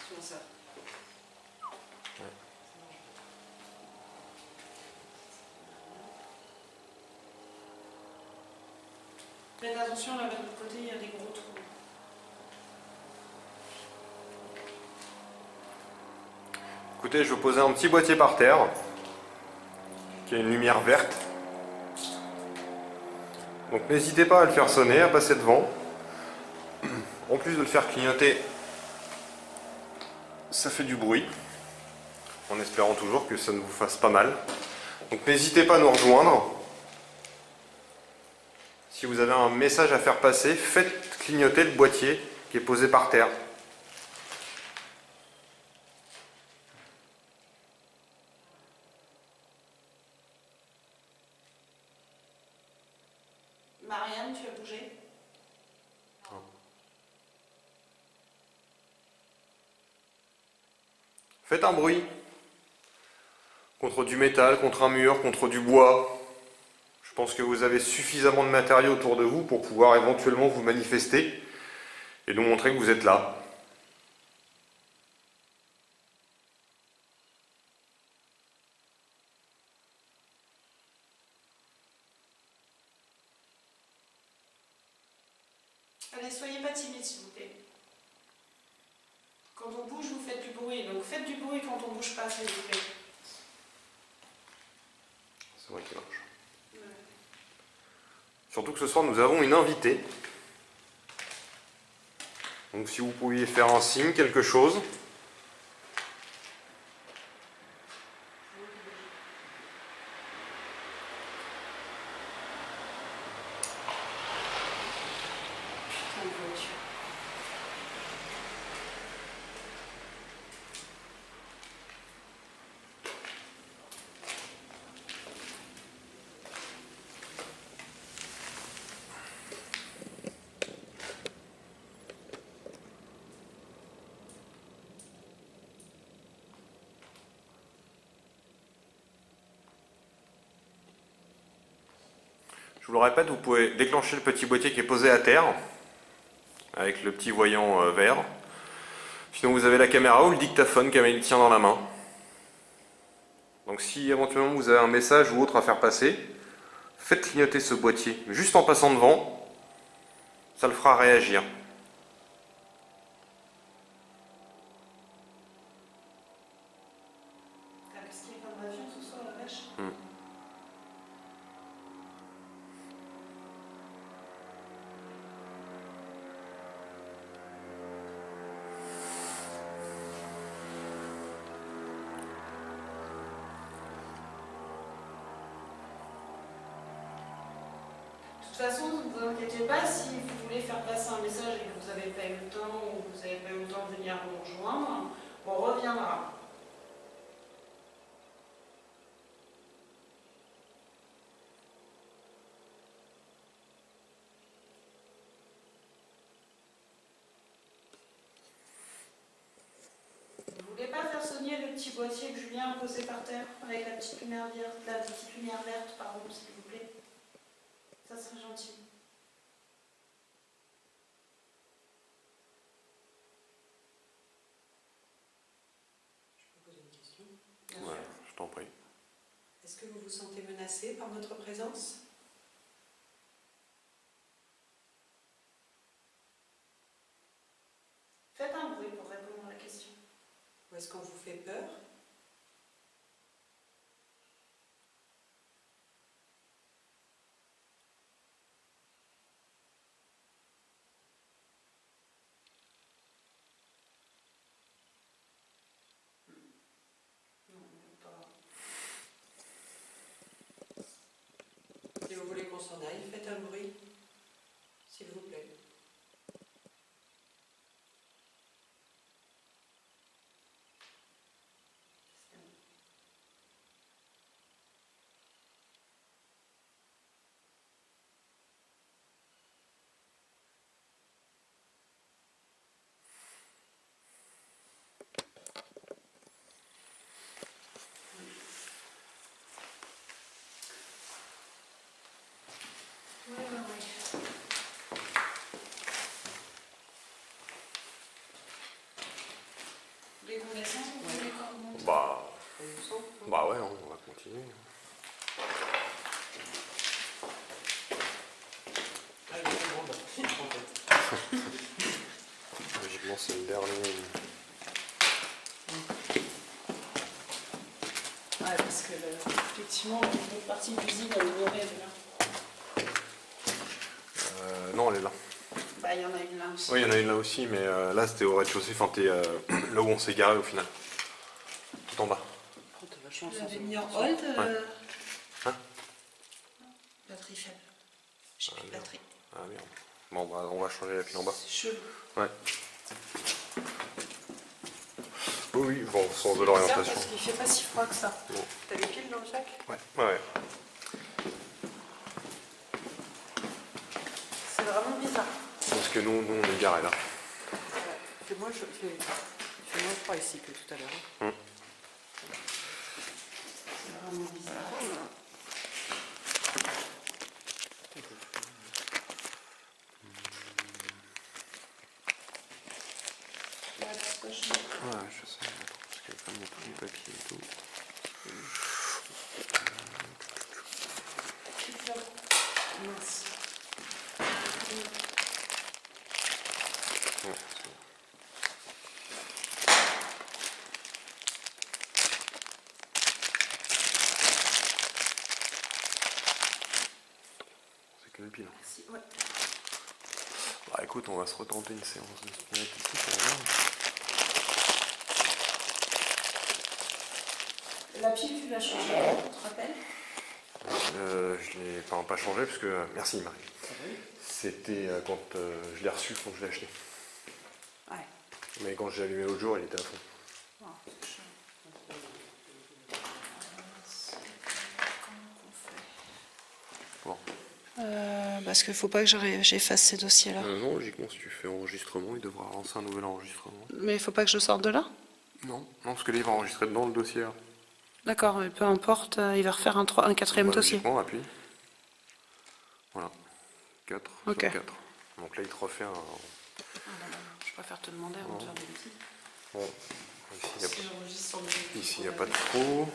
Comment ça? Faites attention, là, de l'autre côté, il y a des gros trous. Écoutez, je vais poser un petit boîtier par terre, qui a une lumière verte. Donc n'hésitez pas à le faire sonner, à passer devant. En plus de le faire clignoter, ça fait du bruit, en espérant toujours que ça ne vous fasse pas mal. Donc n'hésitez pas à nous rejoindre. Si vous avez un message à faire passer, faites clignoter le boîtier qui est posé par terre. Marianne, tu as bougé? Faites un bruit. Contre du métal, contre un mur, contre du bois. Je pense que vous avez suffisamment de matériaux autour de vous pour pouvoir éventuellement vous manifester et nous montrer que vous êtes là. Allez, soyez pas timide, s'il vous plaît. Quand on bouge, vous faites du bruit. Donc faites du bruit quand on bouge pas, s'il vous plaît. C'est vrai qu'il marche. Ouais. Surtout que ce soir, nous avons une invitée. Donc si vous pouviez faire un signe, quelque chose. Je vous le répète, vous pouvez déclencher le petit boîtier qui est posé à terre, avec le petit voyant vert. Sinon vous avez la caméra ou le dictaphone qu'Amélie tient dans la main. Donc si éventuellement vous avez un message ou autre à faire passer, faites clignoter ce boîtier. Juste en passant devant, ça le fera réagir. Qu'est-ce qu'il y a comme avion ce soir, la vache? De toute façon, ne vous inquiétez pas, si vous voulez faire passer un message et que vous n'avez pas eu le temps ou que vous n'avez pas eu le temps de venir nous rejoindre, on reviendra. Vous ne voulez pas faire sonner le petit boîtier que Julien a posé par terre avec la petite lumière verte, pardon, s'il vous plaît? Ça serait gentil. Ouais, je t'en prie. Est-ce que vous vous sentez menacé par notre présence? Faites un bruit pour répondre à la question. Ou est-ce qu'on vous fait peur? Si vous voulez qu'on s'en aille, faites un bruit, s'il vous plaît. Oui. Vous voulez qu'on descende ou vous voulez qu'on monte? Bah ouais, on va continuer. Ah, il est bon, en fait. Logiquement, c'est le dernier. Ouais, parce que effectivement, une partie de l'usine, elle est ignorée là. Non, elle est là. Bah, il y en a une là aussi. Oui, il y en a une là aussi, mais là c'était au rez-de-chaussée, enfin t'es là où on s'est garé au final. Tout en bas. Vous l'avez mis en hold Hein? Batterie faible. J'ai plus de batterie. Ah merde. Bon, bah on va changer la pile en bas. C'est chelou. Ouais. Oui, bon, sens de l'orientation. Parce qu'il fait pas si froid que ça. Bon. T'as des piles dans le sac? Ouais. C'est vraiment bizarre. Parce que nous on est garé là. Il fait moins froid ici que tout à l'heure. C'est vraiment bizarre. Ouais, je sais. Parce qu'il y a quand même tous les papiers et tout. Mince. Ouais. Bah écoute, on va se retenter une séance de spinette ici pour voir. La pile, tu l'as changée, tu te rappelles? Je l'ai pas changé parce que... Merci Marie. C'était quand je l'ai reçu, quand je l'ai acheté. Ouais. Mais quand j'ai allumé l'autre jour, il était à fond. Oh, c'est chaud. Bon. Parce qu'il ne faut pas que j'efface ces dossiers-là. Non, logiquement, si tu fais enregistrement, il devra lancer un nouvel enregistrement. Mais il ne faut pas que je sorte de là? Non, parce que là, il va enregistrer dans le dossier. Là. D'accord, mais peu importe, il va refaire un 4e dossier. Logiquement, appuie. Voilà. 4 Ok. sur 4. Donc là, il te refait un... Je préfère te demander avant de faire des bêtises. Bon, ici, il n'y a pas de trou.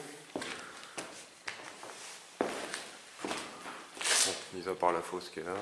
Bon, mis à part la fosse qui est là.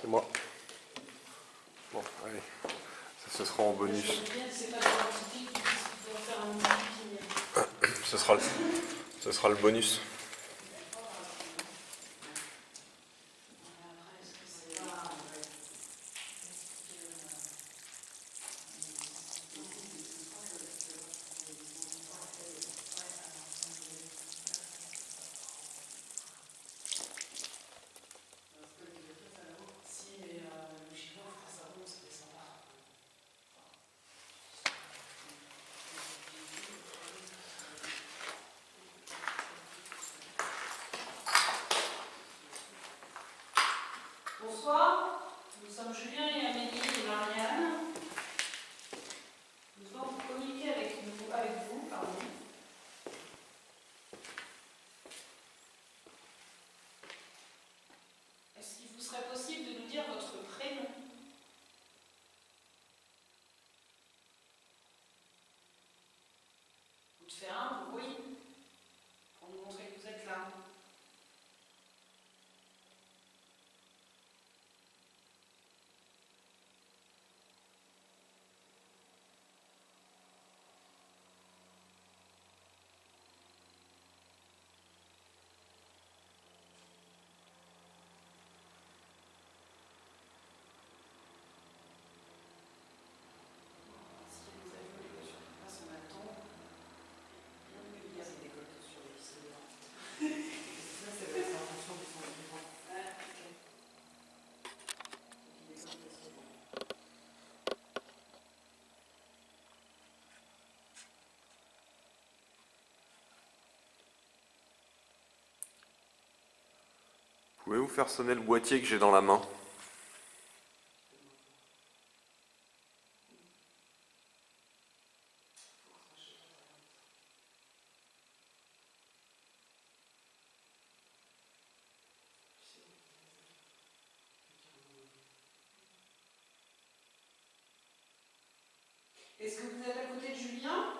C'est moi. Bon, allez. Ça, ce sera en bonus. Ce sera le bonus. Bonsoir, nous sommes Julien et Amélie et Marianne. Nous allons communiquer avec vous, pardon. Est-ce qu'il vous serait possible de nous dire votre prénom? Ou de faire un bruit pour nous montrer que vous êtes là. Pouvez-vous faire sonner le boîtier que j'ai dans la main? Est-ce que vous êtes à côté de Julien?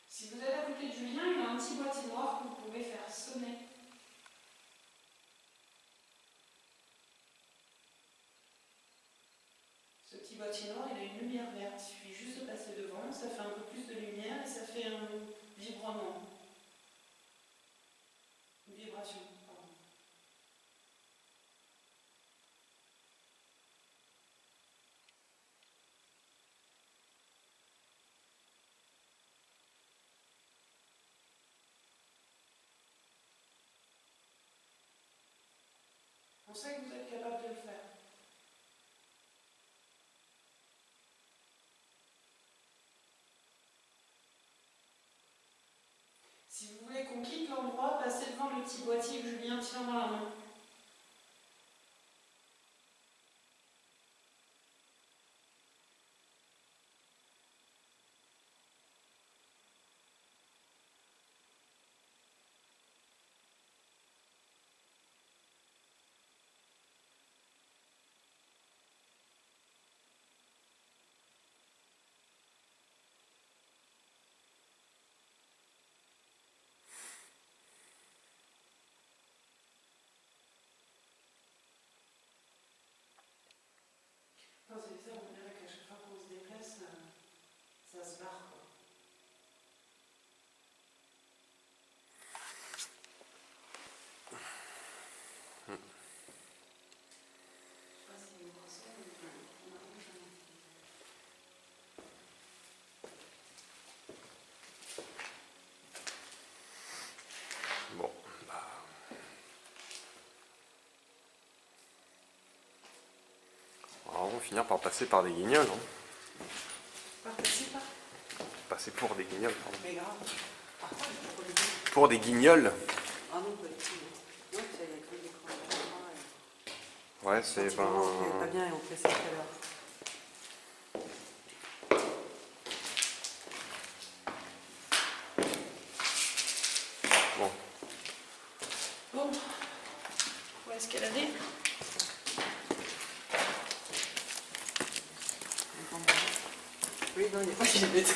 Si vous êtes à côté de Julien, il a un petit boîtier noir que vous pouvez faire sonner. Ce petit boîtier noir, il a une lumière verte. Il suffit juste de passer devant, ça fait un peu plus de lumière et ça fait un vibrement. Une vibration, pardon. On sait que vous êtes capable de le faire. Si vous voulez qu'on quitte l'endroit, passez devant le petit boîtier que Julien tient dans la main. va finir par passer par des guignols. Hein. Pas possible, pas. Passer pour des guignols, pardon. Mais grave. Par contre, je peux le dire. Pour des guignols. Ah non, pas du tout. Non, il y a que l'écran. Ouais, c'est Pas bien et on fait ça tout à l'heure. Bon. Bon, où est-ce qu'elle allait? Oui, non, il n'y a pas de gilette.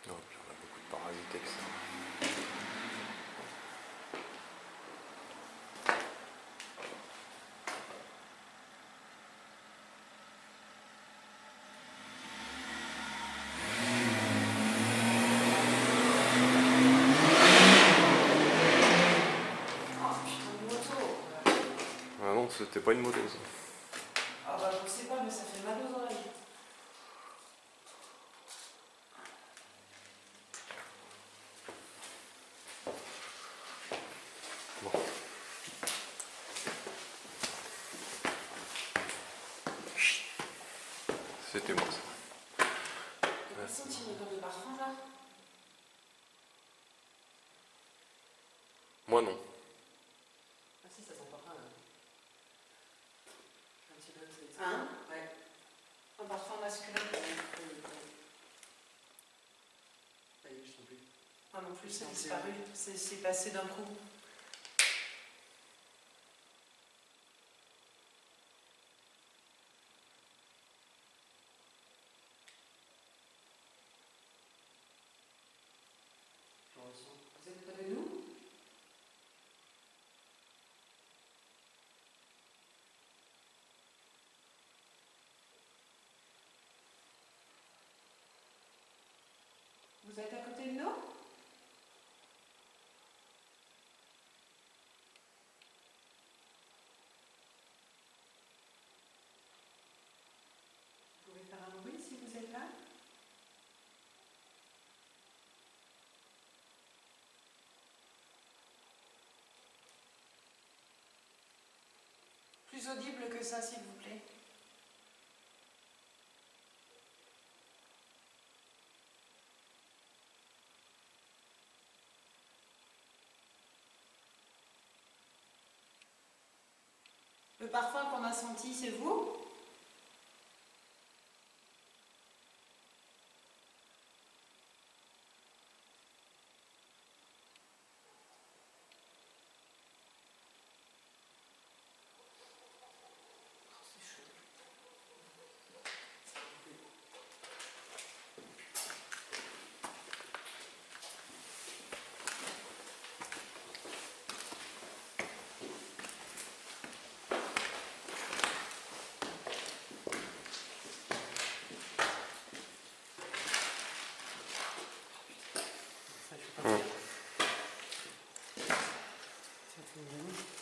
Oh, puis on a beaucoup de paramitex. Oh putain de moto! Ah non, c'était pas une moto ça. Ah bah je sais pas, mais ça fait mal aux oreilles. Bon. C'était moi ça. T'as pas senti une odeur de parfum là? Moi non. Ah si, ça sent pas mal. Un petit peu, c'est ça. Hein? Ouais. Un parfum masculin? Ça y est, je sens plus. Ah non plus, c'est disparu. C'est passé d'un coup. Je ressens. Vous êtes avec nous? Vous êtes à côté de nous? Vous pouvez faire un bruit si vous êtes là? Plus audible que ça, s'il vous plaît. Le parfum qu'on a senti, c'est vous? Oh, c'est chaud. Ça, je peux pas. Ça fait une